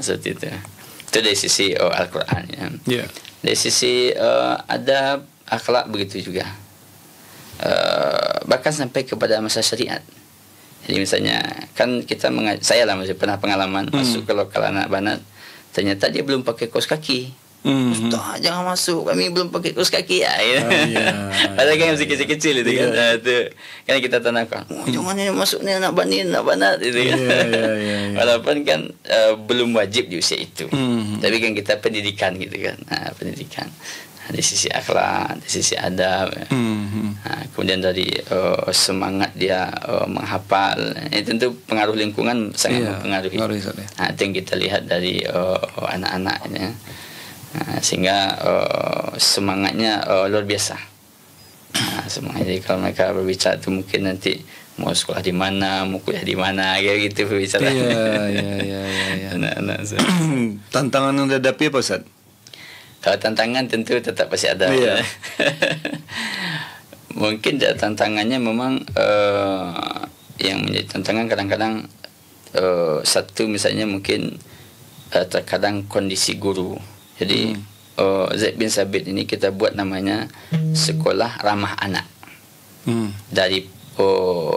Seperti itu. Itu dari sisi Al-Quran ya. Dari sisi adab, akhlak begitu juga. Bahkan sampai kepada masalah syariat. Jadi misalnya kan kita saya lah masih pernah pengalaman masuk ke lokal anak banat, ternyata dia belum pakai kaos kaki. Ustaz, jangan masuk, kami belum pakai kaos kaki ya. Padahal kan masih kecil-kecil itu kan. Itu kan kita tanamkan. Jangan ni masuk ni anak banat itu kan. Walaupun kan belum wajib di usia itu. Tapi kan kita pendidikan gitu kan. Pendidikan. Dari sisi akhlak, dari sisi adab. Kemudian dari semangat dia menghafal. Itu tentu pengaruh lingkungan sangat mempengaruhi. Itu yang kita lihat dari anak-anak ya. Sehingga semangatnya luar biasa. Jadi kalau mereka berbicara itu mungkin nanti mau sekolah di mana, mau kuliah di mana, kayak gitu berbicara. Anak-anak. Tantangan yang dihadapi apa Ustaz? Kalau tantangan tentu tetap pasti ada. Mungkin tantangannya memang yang menjadi tantangan kadang-kadang satu misalnya mungkin terkadang kondisi guru Jadi Zaid bin Sabit ini kita buat namanya sekolah ramah anak. Dari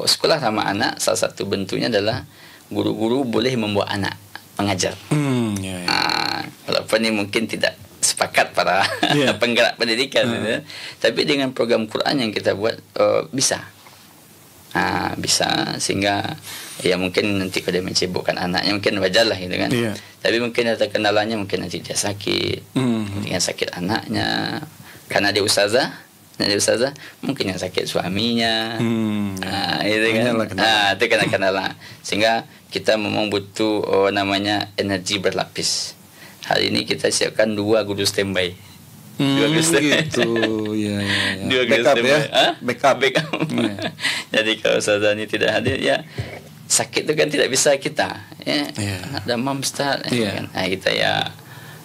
sekolah ramah anak, salah satu bentuknya adalah guru-guru boleh membawa anak mengajar. Walaupun ini mungkin tidak sepakat para penggerak pendidikan, tapi dengan program Quran yang kita buat bisa. Bisa, sehingga ya mungkin nanti kalau dia mencibukkan anaknya mungkin wajarlah gitu kan. Tapi mungkin ada kendalanya, mungkin nanti dia sakit, dengan sakit anaknya karena dia ustazah, mungkin yang sakit suaminya. Itu kan. Itu kan kendala. Sehingga kita memang butuh namanya energi berlapis. Hari ini kita siapkan 2 guru standby. Gitu. Ya. Backup ya. Backup. Jadi kalau ustazah ini tidak hadir, ya sakit itu kan tidak bisa kita. Anak demam Ustaz. Kan? Kita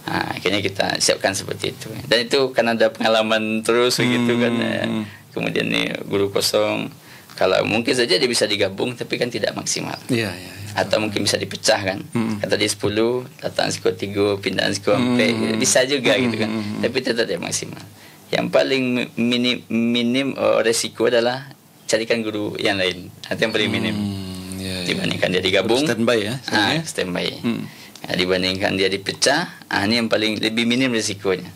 akhirnya kita siapkan seperti itu. Dan itu kan ada pengalaman terus begitu kan. Kemudian nih guru kosong, kalau mungkin saja dia bisa digabung tapi kan tidak maksimal. Atau mungkin bisa dipecah kan. Kata dia 10, datang sekolah 3, pindah sekolah 4, bisa juga gitu kan. Tapi tetap tidak maksimal. Yang paling minim resiko adalah carikan guru yang lain. Itu yang paling minim. Dibandingkan dia digabung, standby ya. Standby. Dibandingkan dia dipecah, ini yang paling lebih minim risikonya.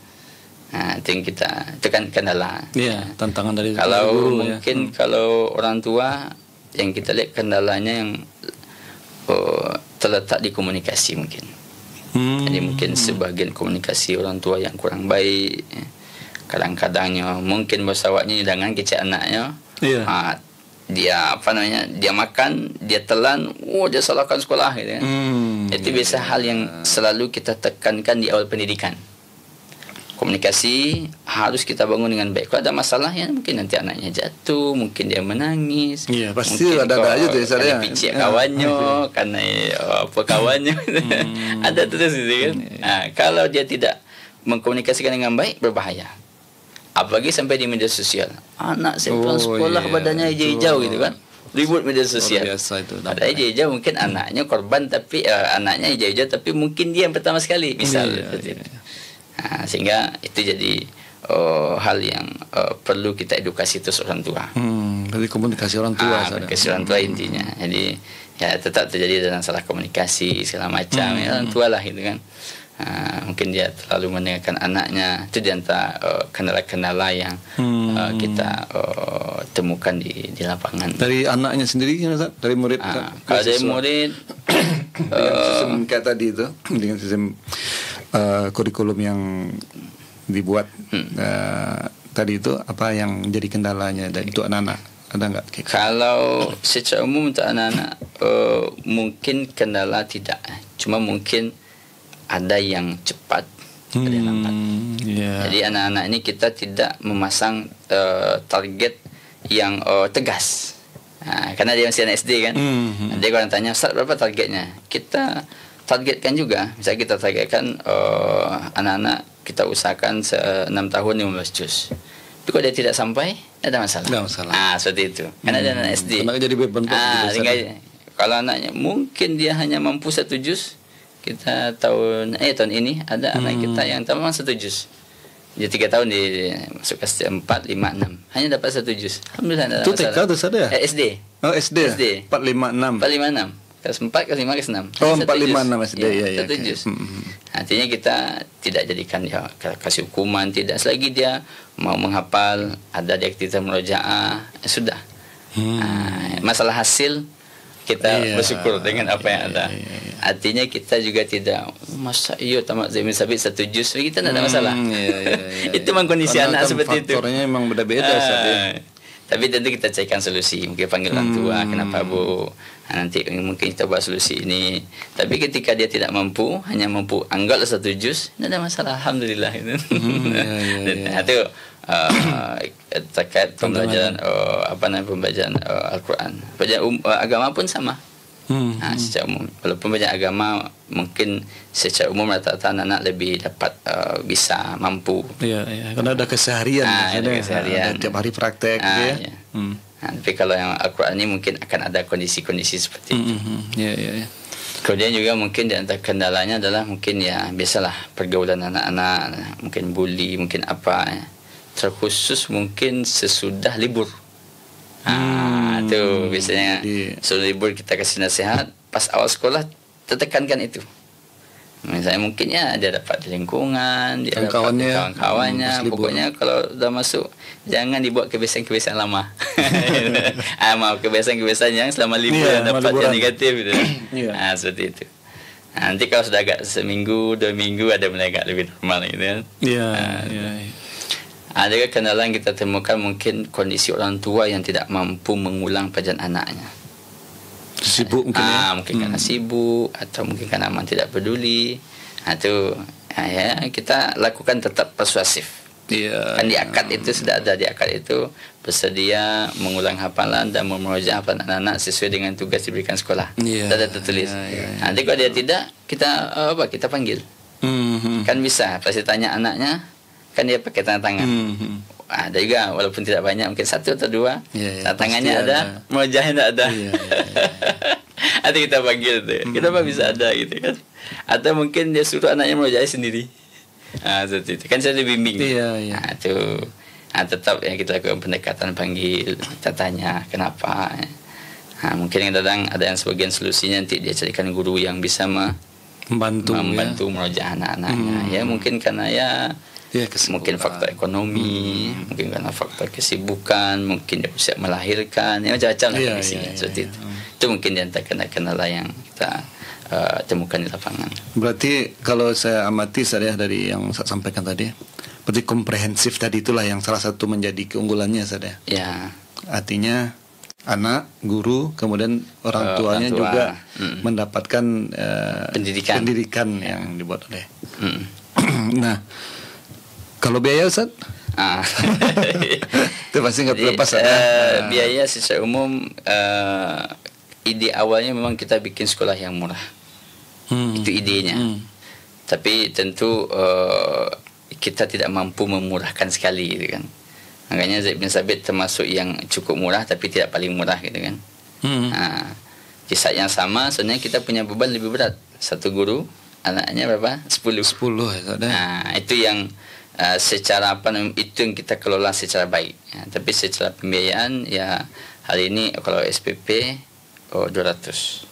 Itu yang itu kan kendala. Tantangan dari kalau guru, mungkin kalau orang tua yang kita lihat kendalanya yang terletak di komunikasi mungkin. Jadi mungkin sebagian komunikasi orang tua yang kurang baik. Kadang-kadangnya mungkin bersawatnya dengan kecil anaknya. Dia dia makan, dia telan, dia salahkan sekolah gitu kan. Itu biasa hal yang selalu kita tekankan di awal pendidikan. Komunikasi harus kita bangun dengan baik. Kalau ada masalah ya mungkin nanti anaknya jatuh, mungkin dia menangis. Pasti mungkin ada aja tuh saya. Picik kawannya, karena apa kawannya. Ada terus gitu kan. Kalau dia tidak mengkomunikasikan dengan baik, berbahaya. Apalagi sampai di media sosial. Anak saya pulang sekolah badannya hijau-hijau gitu kan. Ribut media sosial. Padahal hijau mungkin anaknya korban, tapi anaknya hijau-hijau tapi mungkin dia yang pertama sekali misal. Sehingga itu jadi hal yang perlu kita edukasi terus orang tua. Jadi komunikasi orang tua. Komunikasi orang tua intinya. Jadi ya tetap terjadi dalam salah komunikasi segala macam. Orang tua lah gitu kan. Mungkin dia terlalu mendengarkan anaknya. Itu di antara kendala-kendala yang kita temukan di lapangan. Dari anaknya sendiri, dari murid. Kalau dari murid, dengan sistem kayak tadi itu, dengan sistem kurikulum yang dibuat tadi itu, apa yang jadi kendalanya dari itu anak-anak? Ada nggak? Kalau secara umum untuk anak-anak mungkin kendala tidak. Cuma mungkin ada yang cepat, ada yang lambat. Jadi anak-anak ini kita tidak memasang target yang tegas. Karena dia masih anak SD kan. Dia kalau tanya, Ustaz berapa targetnya? Kita targetkan juga. Misalnya kita targetkan anak-anak kita usahakan 6 tahun 15 juz. Tapi kalau dia tidak sampai, ada masalah. Seperti itu. Karena dia anak SD. Jadi beban. Kalau anaknya mungkin dia hanya mampu 1 juz. Kita tahun ini ada anak kita yang memang 1 juz. Dia 3 tahun di masuk kelas 4, 5, 6. Hanya dapat 1 juz. Alhamdulillah tidak ada masalah. Itu TK atau ada? SD. SD. 4, 5, 6. 4, 5, 6. Kelas 4, kelas 5, kelas 6. 4, 5, 6 SD. 1 juz. Artinya kita tidak jadikan dia kasih hukuman, tidak. Selagi dia mau menghafal, ada di aktivitas murojaah, sudah. Masalah hasil kita bersyukur dengan apa yang ada. Artinya kita juga tidak masa tamat Zaid bin Sabit 1 juz, kita tidak ada masalah. Itu memang kondisi anak seperti itu. Faktornya memang beda-beda. Tapi tentu kita carikan solusi. Mungkin panggil orang tua, kenapa Bu? Nanti mungkin kita buat solusi ini. Tapi ketika dia tidak mampu, hanya mampu anggaplah 1 juz, tidak ada masalah. Alhamdulillah. Itu terkait pembelajaran pembelajaran Al-Quran. Pembelajaran agama pun sama. Secara umum, walaupun banyak agama mungkin secara umum rata-rata anak-anak lebih dapat bisa mampu. Karena ada keseharian. Ada tiap hari praktek. Tapi kalau yang Al-Quran ini mungkin akan ada kondisi-kondisi seperti itu. Kemudian juga mungkin di antara kendalanya adalah mungkin ya biasalah pergaulan anak-anak, mungkin bully, mungkin apa ya. Terkhusus mungkin sesudah libur. Itu biasanya sesudah libur kita kasih nasihat, pas awal sekolah tekankan itu. Misalnya mungkin ya dia dapat di lingkungan, dia dapat kawan-kawannya, pokoknya kalau udah masuk jangan dibuat kebiasaan-kebiasaan lama. Mau kebiasaan-kebiasaan yang selama libur yang dapat yang negatif gitu. Seperti itu. Nanti kalau sudah agak seminggu, 2 minggu ada mulai agak lebih normal gitu kan. Ada kendala yang kita temukan mungkin kondisi orang tua yang tidak mampu mengulang pelajaran anaknya. Sibuk mungkin mungkin karena sibuk atau mungkin karena memang tidak peduli. Itu ya kita lakukan tetap persuasif. Kan di akad itu sudah ada, di akad itu bersedia mengulang hafalan dan memurojaah hafalan anak-anak sesuai dengan tugas diberikan sekolah. Sudah ada tertulis. Nanti kalau dia tidak, kita panggil. Kan bisa pasti tanya anaknya, kan dia pakai tanda tangan. Ada juga walaupun tidak banyak, mungkin 1 atau 2 tangannya ada, merojahnya tidak ada. Nanti kita panggil tuh, kenapa bisa ada gitu kan? Atau mungkin dia suruh anaknya merojahnya sendiri. Seperti itu kan saya dibimbing. Tetap ya kita lakukan pendekatan, panggil, kita tanya kenapa. Mungkin kadang ada yang sebagian solusinya nanti dia carikan guru yang bisa membantu merojah anak-anaknya. Ya mungkin karena mungkin faktor ekonomi, mungkin karena faktor kesibukan, mungkin dia bisa melahirkan, ya macam-macam lah kondisinya seperti itu. Itu mungkin di antara kendala yang kita temukan di lapangan. Berarti kalau saya amati saya dari yang saya sampaikan tadi, berarti komprehensif tadi itulah yang salah satu menjadi keunggulannya saya. Ya. Artinya anak, guru, kemudian orang tuanya juga mendapatkan pendidikan yang dibuat oleh. Nah, kalau biaya Ustaz? Itu pasti nggak terlepas biaya secara umum ide awalnya memang kita bikin sekolah yang murah. Itu idenya. Tapi tentu kita tidak mampu memurahkan sekali gitu kan. Makanya Zaid bin Sabit termasuk yang cukup murah tapi tidak paling murah gitu kan. Di saat yang sama sebenarnya kita punya beban lebih berat. Satu guru anaknya berapa? 10 ya. Itu yang secara itu yang kita kelola secara baik. Tapi secara pembiayaan ya hari ini kalau SPP 200.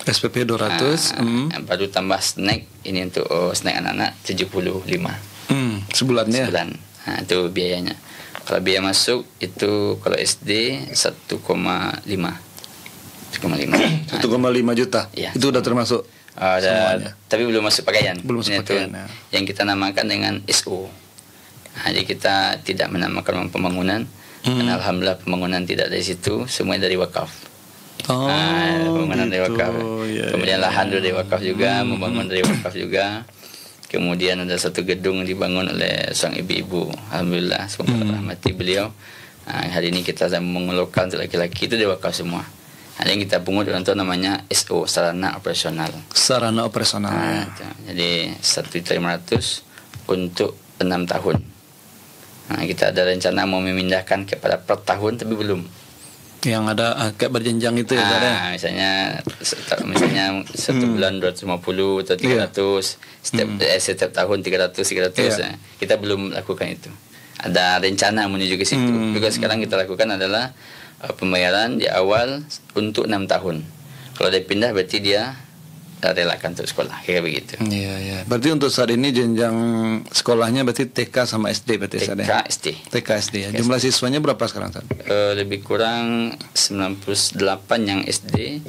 SPP 200. Baru tambah snack ini untuk snack anak-anak 75. Sebulannya. Sebulan. Itu biayanya. Kalau biaya masuk itu kalau SD 1,5 juta. Ya. Itu udah termasuk tapi belum masuk pakaian. Belum masuk pakaian. Yang kita namakan dengan SO. Jadi kita tidak menamakan pembangunan. Karena alhamdulillah pembangunan tidak dari situ, semuanya dari wakaf. Pembangunan dari wakaf. Kemudian lahan dari wakaf juga, membangun dari wakaf juga. Kemudian ada satu gedung dibangun oleh seorang ibu-ibu. Alhamdulillah, semoga rahmati beliau. Hari ini kita sedang mengeluarkan untuk laki-laki itu dari wakaf semua. Ada yang kita pungut untuk namanya SO, sarana operasional. Sarana operasional. Jadi 1.500.000 untuk 6 tahun. Kita ada rencana mau memindahkan kepada per tahun tapi belum. Yang ada kayak berjenjang itu ya ada. Misalnya satu bulan 250 atau 300, setiap tahun 300. Kita belum lakukan itu. Ada rencana menuju ke situ. Juga sekarang kita lakukan adalah pembayaran di awal untuk 6 tahun. Kalau dia pindah berarti dia relakan untuk sekolah, kayak begitu. Iya. Berarti untuk saat ini jenjang sekolahnya berarti TK sama SD berarti TK SD ya. Jumlah siswanya berapa sekarang, San? Lebih kurang 98 yang SD,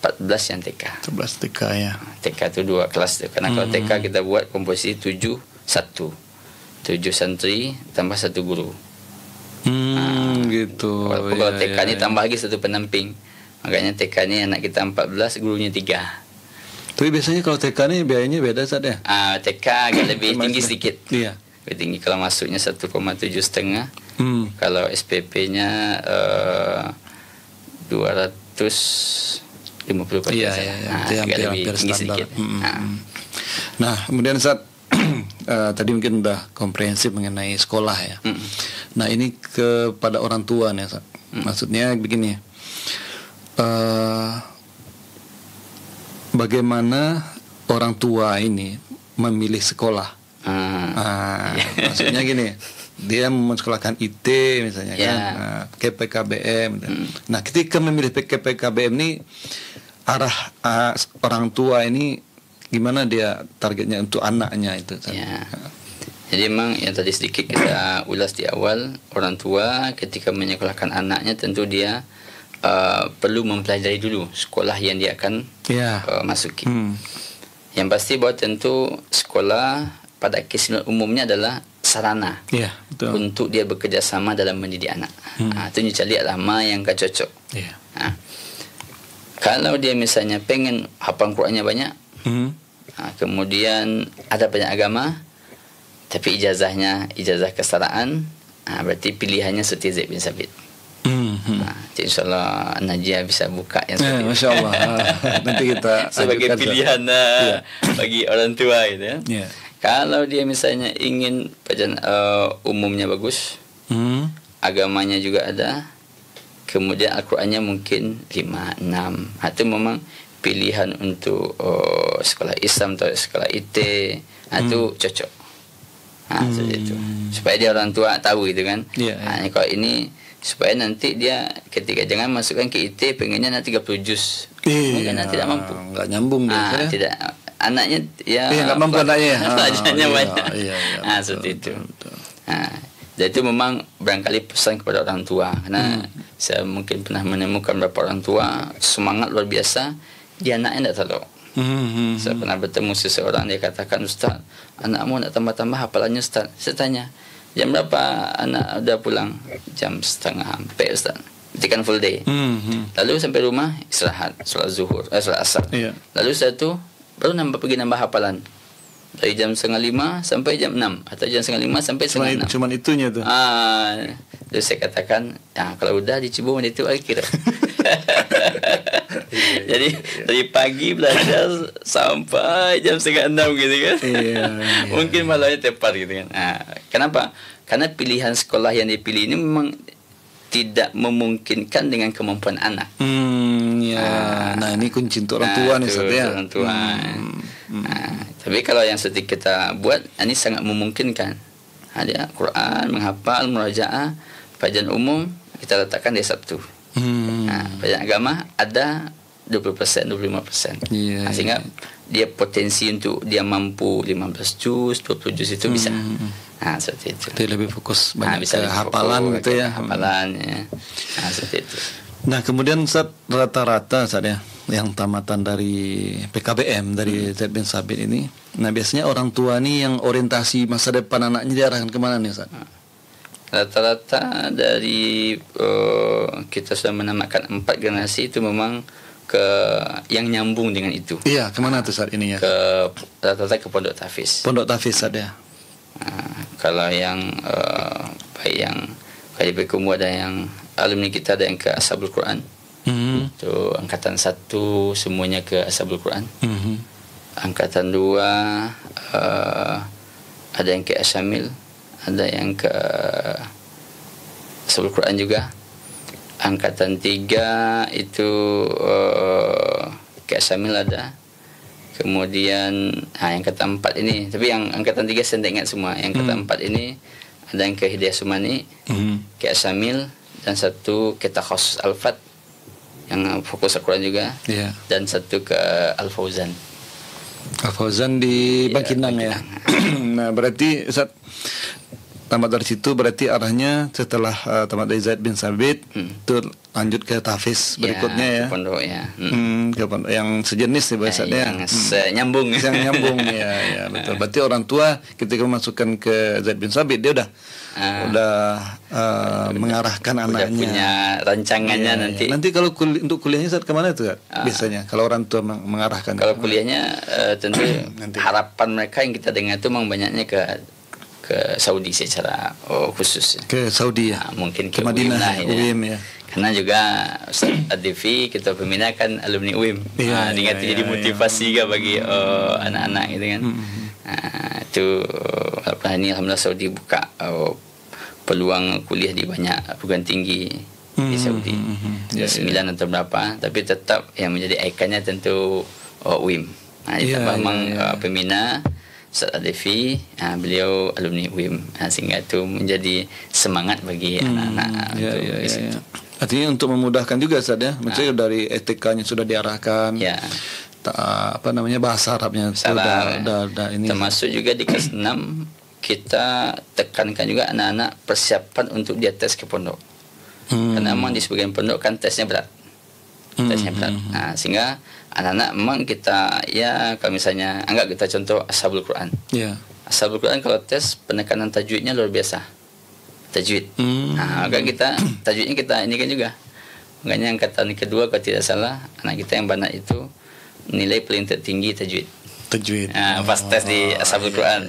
14 yang TK. 14 TK ya. TK itu 2 kelas. Karena kalau TK kita buat komposisi 7 santri tambah 1 guru. Gitu. Kalau TK ini tambah lagi 1 pendamping. Makanya TK ini anak kita 14, gurunya 3. Tapi biasanya kalau TK ini biayanya beda saat ya? TK agak lebih tinggi sedikit. Iya. Lebih tinggi kalau masuknya 1,7,5. Kalau SPP-nya 250 per agak lebih tinggi sedikit. Nah, kemudian saat tadi mungkin udah komprehensif mengenai sekolah ya. Nah, ini kepada orang tua nih, Maksudnya begini. bagaimana orang tua ini memilih sekolah. Maksudnya gini, dia mensekolahkan IT misalnya kan, ke PKBM. Nah, ketika memilih PKBM ini, arah orang tua ini gimana dia targetnya untuk anaknya itu? Ya. Jadi memang yang tadi sedikit kita ulas di awal, orang tua ketika menyekolahkan anaknya tentu dia perlu mempelajari dulu sekolah yang dia akan masuki. Yang pasti bahwa tentu sekolah pada kesimpulan umumnya adalah sarana betul. Untuk dia bekerjasama dalam mendidik anak. Itu cari lama yang cocok. Kalau dia misalnya pengen hafal Qurannya banyak, kemudian ada banyak agama, tapi ijazah kestaraan, berarti pilihannya seperti Zaid bin Sabit. InsyaAllah Najia bisa buka yang seperti Masya Allah. Nanti kita sebagai pilihan bagi orang tua gitu ya. Kalau dia misalnya ingin pelajaran umumnya bagus, agamanya juga ada, kemudian Al-Qurannya mungkin 5, 6, itu memang pilihan untuk sekolah Islam atau sekolah IT, itu cocok. Seperti itu. Supaya dia orang tua tahu gitu kan. Kalau ini supaya nanti dia ketika jangan masukkan ke IT pengennya nanti 30 juz. Mungkin nanti tidak mampu. Enggak nyambung dia. Tidak. Anaknya enggak mampu anaknya. Pelajarannya banyak. Seperti itu. Dan itu memang barangkali pesan kepada orang tua, karena saya mungkin pernah menemukan beberapa orang tua semangat luar biasa, dia anaknya tidak tahu. Saya pernah bertemu seseorang, dia katakan, Ustaz, anakmu nak tambah-tambah hafalannya Ustaz. Saya tanya, jam berapa anak udah pulang? Jam 3:30 Ustaz. Berarti kan full day. Lalu sampai rumah istirahat, solat zuhur, solat asar. Lalu saya tu baru pergi nambah hafalan dari jam 4:30 sampai jam 6 atau jam 5:30 sampai 5:30. Cuma itunya tuh. Terus saya katakan, kalau udah dicoba itu akhir. Jadi dari pagi belajar sampai jam 5:30 gitu kan. Mungkin malamnya tepat gitu kan. Kenapa? Karena pilihan sekolah yang dipilih ini memang tidak memungkinkan dengan kemampuan anak. Nah ini kunci untuk orang tua nih Ustaz ya. Orang tua. Tapi kalau yang seperti kita buat, ini sangat memungkinkan. Ada Quran, menghafal, murajaah, pelajaran umum kita letakkan di Sabtu. Pelajaran agama ada 20%, 25%. Sehingga dia potensi untuk dia mampu 15 juz, 20 juz itu bisa. Seperti itu. Dia lebih fokus banyak bisa ke hafalan gitu ya. Hafalan ya. Seperti itu. Nah kemudian Ustaz, rata-rata Ustaz ya, yang tamatan dari PKBM dari Zaid bin Sabit ini, nah biasanya orang tua nih yang orientasi masa depan anaknya diarahkan kemana nih Ustaz? Rata-rata dari kita sudah menamakan 4 generasi itu memang ke yang nyambung dengan itu. Iya, kemana tuh saat ini ya? Rata-rata ke Pondok Tahfiz. Pondok Tahfiz ada. Kalau yang baik yang kali berkumur ada yang alumni kita ada yang ke Ashabul Quran. Itu angkatan 1 semuanya ke Ashabul Quran. Angkatan 2 ada yang ke Asyamil, ada yang ke Ashabul Quran juga. Angkatan 3 itu ke Asyamil ada. Kemudian yang angkatan 4 ini, tapi yang angkatan 3 saya tak ingat semua. Yang angkatan 4 ini ada yang ke Hidayah Sumani, ke Asyamil, dan satu ke Takhasus Al-Fat yang fokus Al-Quran juga, dan satu ke Al-Fauzan. Al-Fauzan di Bangkinang ya. Nah berarti Ustaz, tamat dari situ berarti arahnya setelah tamat dari Zaid bin Sabit itu lanjut ke Tahfiz berikutnya ya. Ke pondok ya. Ke pondok yang sejenis nih bahasanya. Yang nyambung. Yang nyambung ya betul. Berarti orang tua ketika memasukkan ke Zaid bin Sabit dia udah mengarahkan anaknya. Udah punya rancangannya nanti. Nanti kalau untuk kuliahnya saat kemana itu biasanya? Kalau orang tua mengarahkan. Kalau kuliahnya tentu harapan mereka yang kita dengar itu memang banyaknya ke Saudi secara khusus. Ke Saudi ya. Mungkin ke Madinah, UIM ya. Karena juga Ustaz Ad-Difi kita pembina kan alumni UIM. Jadi motivasi juga bagi anak-anak gitu kan. Itu ini alhamdulillah Saudi buka peluang kuliah di banyak perguruan tinggi di Saudi. 9 atau berapa, tapi tetap yang menjadi ikonnya tentu UIM. Memang pembina Ustaz Adefi, beliau alumni UIM, sehingga itu menjadi semangat bagi anak-anak untuk di situ. Artinya untuk memudahkan juga Ustaz ya, maksudnya dari etikanya sudah diarahkan. Ya. Bahasa Arabnya sudah ini. Termasuk juga di kelas 6 kita tekankan juga anak-anak persiapan untuk dia tes ke pondok. Karena memang di sebagian pondok kan tesnya berat. Sehingga anak-anak memang kita, ya kalau misalnya anggap kita contoh Ashabul Quran. Ashabul Quran kalau tes penekanan tajwidnya luar biasa. Tajwid. Maka kita tajwidnya kita ini kan juga. Makanya angkatan kedua kalau tidak salah anak kita yang banat itu nilai paling tertinggi tajwid. Pas tes di Ashabul Quran.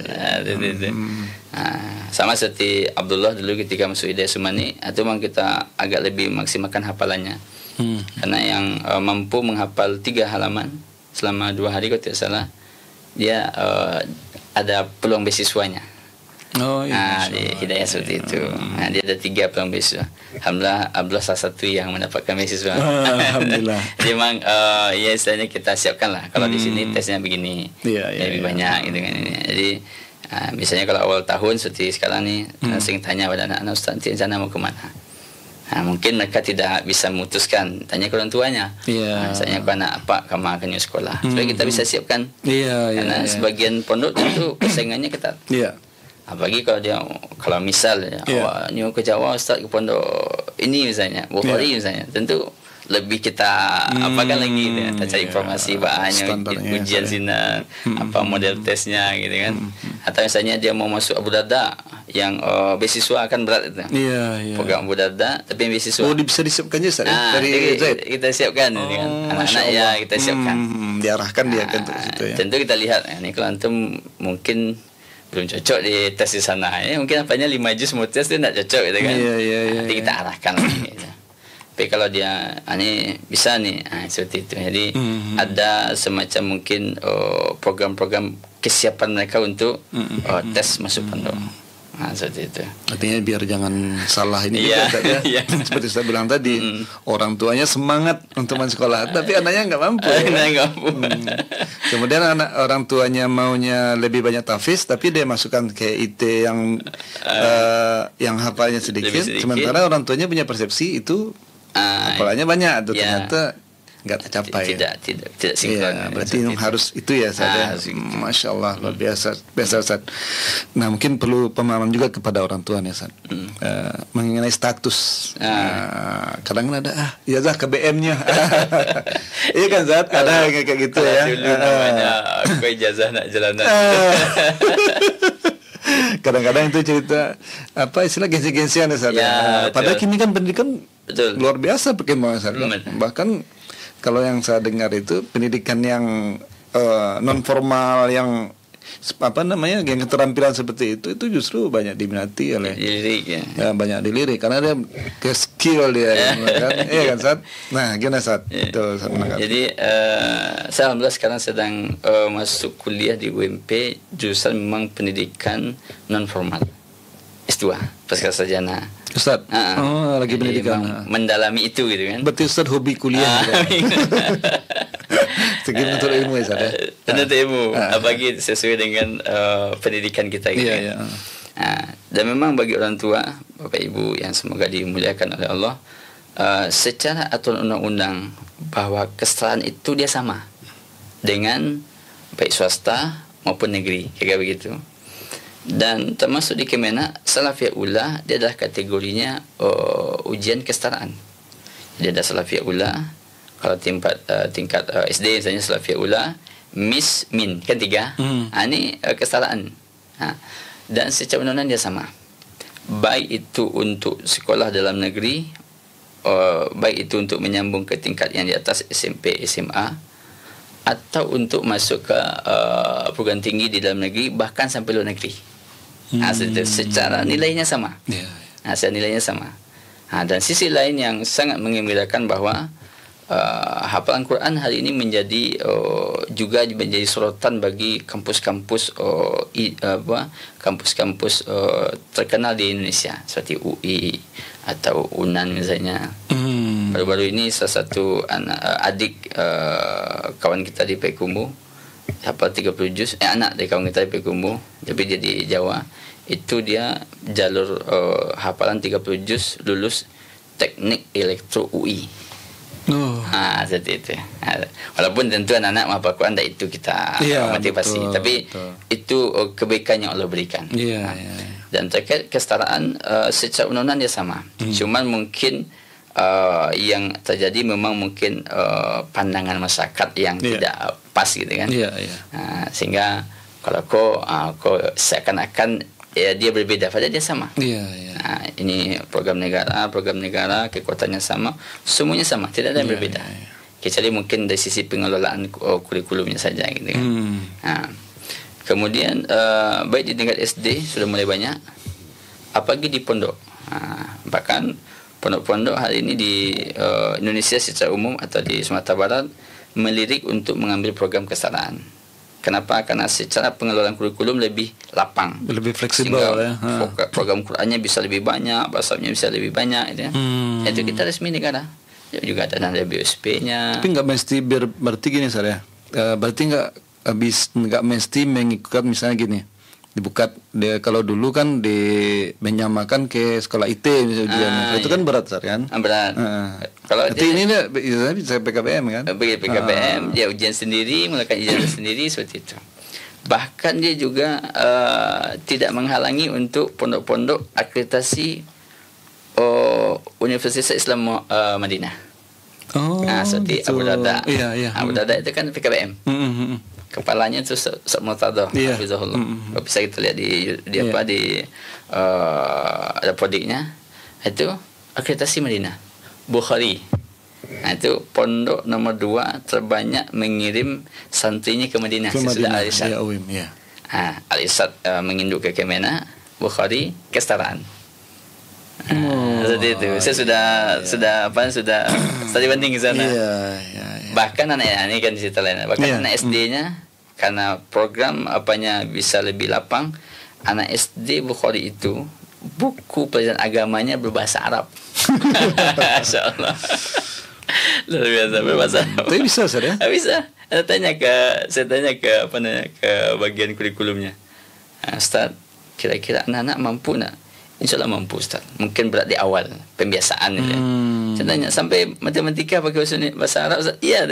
Sama seperti Abdullah dulu ketika masuk Hidayah Sumani, itu memang kita agak lebih maksimalkan hafalannya. Karena yang mampu menghafal 3 halaman selama 2 hari kalau tidak salah, dia ada peluang beasiswanya. Di Hidayah seperti itu. Dia ada 3 peluang beasiswa. Alhamdulillah Abdullah salah satu yang mendapatkan beasiswa. Alhamdulillah. Jadi memang ya istilahnya kita siapkan lah. Kalau di sini tesnya begini, lebih banyak gitu kan ini. Jadi misalnya kalau awal tahun seperti sekarang nih, sering tanya pada anak-anak, Ustaz, nanti rencana mau kemana? Mungkin mereka tidak bisa memutuskan, tanya ke orang tuanya. Misalnya ke anak apa kamu akan nyusul sekolah, supaya kita bisa siapkan. Karena sebagian pondok itu persaingannya ketat. Apalagi kalau misal nyuruh ke Jawa Ustaz, ke pondok ini misalnya Bukhari misalnya, tentu lebih kita apakan lagi gitu. Kita cari informasi bahannya, ujian sini apa model tesnya gitu kan. Atau misalnya dia mau masuk Abu Darda yang beasiswa akan berat itu. Program Abu Darda tapi yang beasiswa. Bisa disiapkan juga dari Zaid. Kita siapkan gitu kan. Anak-anak ya kita siapkan. Diarahkan dia ke situ ya. Tentu kita lihat ini kalau antum mungkin belum cocok di tes di sana ya, mungkin apanya 5 juz mau tes dia tidak cocok gitu kan. Nanti kita arahkan lagi gitu. Tapi kalau dia ini bisa nih, seperti itu. Jadi ada semacam mungkin program-program kesiapan mereka untuk tes masuk pondok. Seperti itu. Artinya biar jangan salah ini juga ya. Seperti saya bilang tadi, orang tuanya semangat untuk masuk sekolah, tapi anaknya nggak mampu. Kemudian orang tuanya maunya lebih banyak tahfiz, tapi dia masukkan ke IT yang hafalnya sedikit. Sementara orang tuanya punya persepsi itu hafalannya banyak, atau ternyata nggak tercapai. Tidak sinkron. Berarti harus itu ya saya. Masya Allah, luar biasa Ustaz. Nah, mungkin perlu pemahaman juga kepada orang tua nih Ustaz. Mengenai status. Kadang ada ijazah KBM-nya. Iya kan Ustaz, ada yang kayak gitu ya. Dulu namanya aku ijazah nak jalanan. Kadang-kadang itu cerita apa istilah gengsi-gengsian Ustaz. Padahal kini kan pendidikan luar biasa perkembangan Ustaz. Bahkan kalau yang saya dengar itu pendidikan yang non formal, yang yang keterampilan seperti itu justru banyak diminati oleh banyak dilirik karena dia ke skill dia kan. Iya kan Sat? Nah, gimana Sat? Itu jadi saya alhamdulillah sekarang sedang masuk kuliah di UMP jurusan memang pendidikan non formal S2 pasca sarjana. Ustaz, lagi pendidikan mendalami itu gitu kan. Berarti Ustaz hobi kuliah Segini untuk ilmu ya Ustaz ya. Untuk ilmu, apalagi sesuai dengan pendidikan kita gitu kan. Dan memang bagi orang tua, Bapak Ibu yang semoga dimuliakan oleh Allah, secara aturan undang-undang bahwa kesetaraan itu dia sama dengan baik swasta maupun negeri, kayak begitu. Dan termasuk di Kemenak Salafiyah Ula, dia adalah kategorinya ujian kesetaraan. Dia ada Salafiyah Ula, kalau tingkat SD misalnya Salafiyah Ula, Mis, Min, kan 3. Ini kesetaraan. Dan secara undang-undang dia sama. Baik itu untuk sekolah dalam negeri, baik itu untuk menyambung ke tingkat yang di atas SMP, SMA, atau untuk masuk ke perguruan tinggi di dalam negeri, bahkan sampai luar negeri. Secara nilainya sama. Secara nilainya sama. Dan sisi lain yang sangat mengembirakan bahwa hafalan Quran hari ini menjadi juga menjadi sorotan bagi kampus-kampus kampus-kampus terkenal di Indonesia seperti UI atau UNAN misalnya. Baru-baru ini salah satu adik kawan kita di Payakumbuh hafal 30 juz, anak dari kawan kita di Payakumbuh, tapi dia di Jawa. Itu dia jalur hafalan 30 juz lulus teknik elektro UI. Seperti itu. Walaupun tentu anak-anak menghafal Quran tak itu kita motivasi, betul, tapi betul. Itu kebaikan yang Allah berikan. Dan terkait kesetaraan secara undang-undang dia sama. Cuman mungkin yang terjadi memang mungkin pandangan masyarakat yang tidak pas gitu kan. Sehingga kalau kau seakan-akan dia berbeda, padahal dia sama. Ini program negara, kekuatannya sama, semuanya sama, tidak ada yang berbeda. Kecuali mungkin dari sisi pengelolaan kurikulumnya saja gitu kan. Kemudian baik di tingkat SD sudah mulai banyak, apalagi di pondok. Bahkan pondok-pondok hari ini di Indonesia secara umum atau di Sumatera Barat melirik untuk mengambil program kesetaraan. Kenapa? Karena secara pengelolaan kurikulum lebih lapang, lebih fleksibel ya. Program Qurannya bisa lebih banyak, bahasanya bisa lebih banyak, gitu ya. Itu kita resmi negara. Juga ada BSP-nya. Tapi nggak mesti berarti gini saya. Berarti nggak mesti mengikut misalnya gini. Dibuka kalau dulu kan menyamakan ke sekolah IT misalnya itu kan berat kan? Berat. Kalau ini bisa PKBM kan? PKBM dia ujian sendiri, melakukan ijazah sendiri seperti itu. Bahkan dia juga tidak menghalangi untuk pondok-pondok akreditasi Universitas Islam Madinah. Seperti gitu. Abu Darda. Abu Darda itu kan PKBM. Kepalanya itu Ustaz Murtada hafizahullah. Bisa kita lihat di ada prodiknya. Itu akreditasi Madinah. Bukhari. Itu pondok nomor 2 terbanyak mengirim santrinya ke Madinah sesudah Al-Irsyad. Al-Irsyad menginduk ke Kemenang, Bukhari kesetaraan. Seperti itu. Saya sudah studi banding ke sana. Bahkan anak ini kan cerita lain. Bahkan anak SD-nya karena program bisa lebih lapang, anak SD Bukhari itu buku pelajaran agamanya berbahasa Arab. Masyaallah. Luar biasa berbahasa Arab. Tapi bisa Ustaz ya? Bisa. Saya tanya ke bagian kurikulumnya. Ustaz, kira-kira anak-anak mampu nak? InsyaAllah mampu Ustaz. Mungkin berat di awal pembiasaan gitu. Saya tanya sampai matematika pakai bahasa Arab Ustaz? Iya.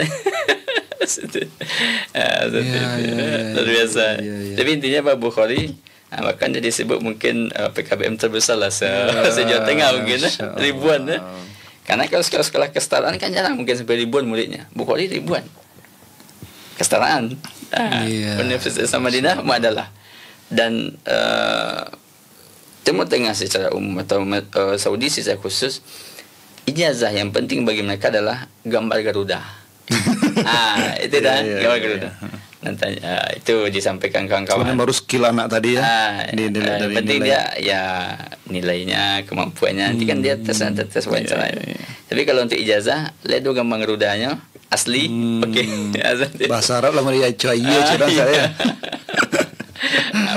Luar biasa. Tapi intinya Pak Bukhari bahkan dia disebut mungkin PKBM terbesar lah se-Jawa Tengah mungkin ribuan Karena kalau sekolah kesetaraan kan jarang mungkin sampai ribuan muridnya. Bukhari ribuan. Kesetaraan. Universitas Islam Madinah adalah. Dan Timur Tengah secara umum atau Saudi secara khusus, ijazah yang penting bagi mereka adalah gambar Garuda. Itu dah gambar Garuda. Nanti itu disampaikan kawan-kawan. Sebenarnya baru skill anak tadi ya. Penting dia nilainya, kemampuannya. Nanti kan dia tes wawancara. Tapi kalau untuk ijazah, lihat dulu gambar Garudanya asli. Bahasa Arab lah dia cerita saya.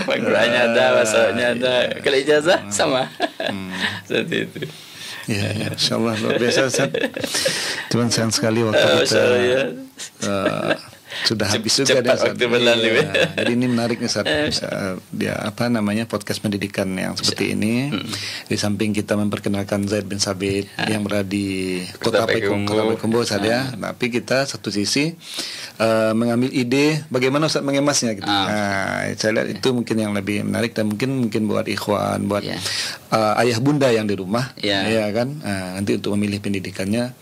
Qurannya ada, bahasanya ada. Kalau ijazah sama. Seperti itu. InsyaAllah luar biasa Ustaz. Cuman sayang sekali waktu kita sudah habis juga cepat waktu berlalu. Jadi ini menarik nih Ustaz. Podcast pendidikan yang seperti ini. Di samping kita memperkenalkan Zaid bin Sabit yang berada di Kota Payakumbuh Ustaz ya. Tapi kita satu sisi mengambil ide bagaimana Ustaz mengemasnya gitu. Saya lihat itu mungkin yang lebih menarik dan mungkin buat ikhwan, buat ayah bunda yang di rumah, ya kan. Nanti untuk memilih pendidikannya,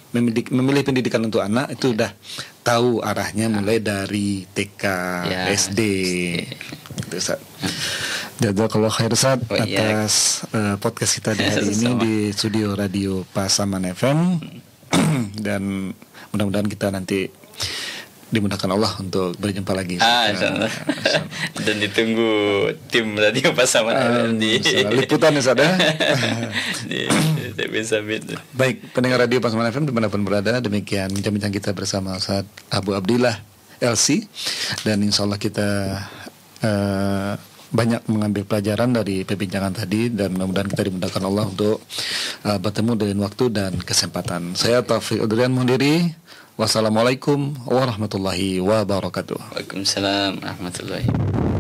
memilih pendidikan untuk anak itu udah tahu arahnya mulai dari TK, SD. Gitu, Ustaz. Jazakallah khair Ustaz atas podcast kita di hari ini di studio Radio Pasaman FM. Dan mudah-mudahan kita nanti dimudahkan Allah untuk berjumpa lagi. Insyaallah. Dan ditunggu tim Radio Pasaman FM di liputan Ustaz ya. Bisa. Baik, pendengar Radio Pasaman FM dimanapun berada, demikian bincang-bincang kita bersama Ustaz Abu Abdillah LC, dan insyaallah kita banyak mengambil pelajaran dari perbincangan tadi, dan mudah-mudahan kita dimudahkan Allah untuk bertemu dengan waktu dan kesempatan. Saya Taufik Udrian mohon diri. Wassalamualaikum warahmatullahi wabarakatuh. Waalaikumsalam warahmatullahi wabarakatuh.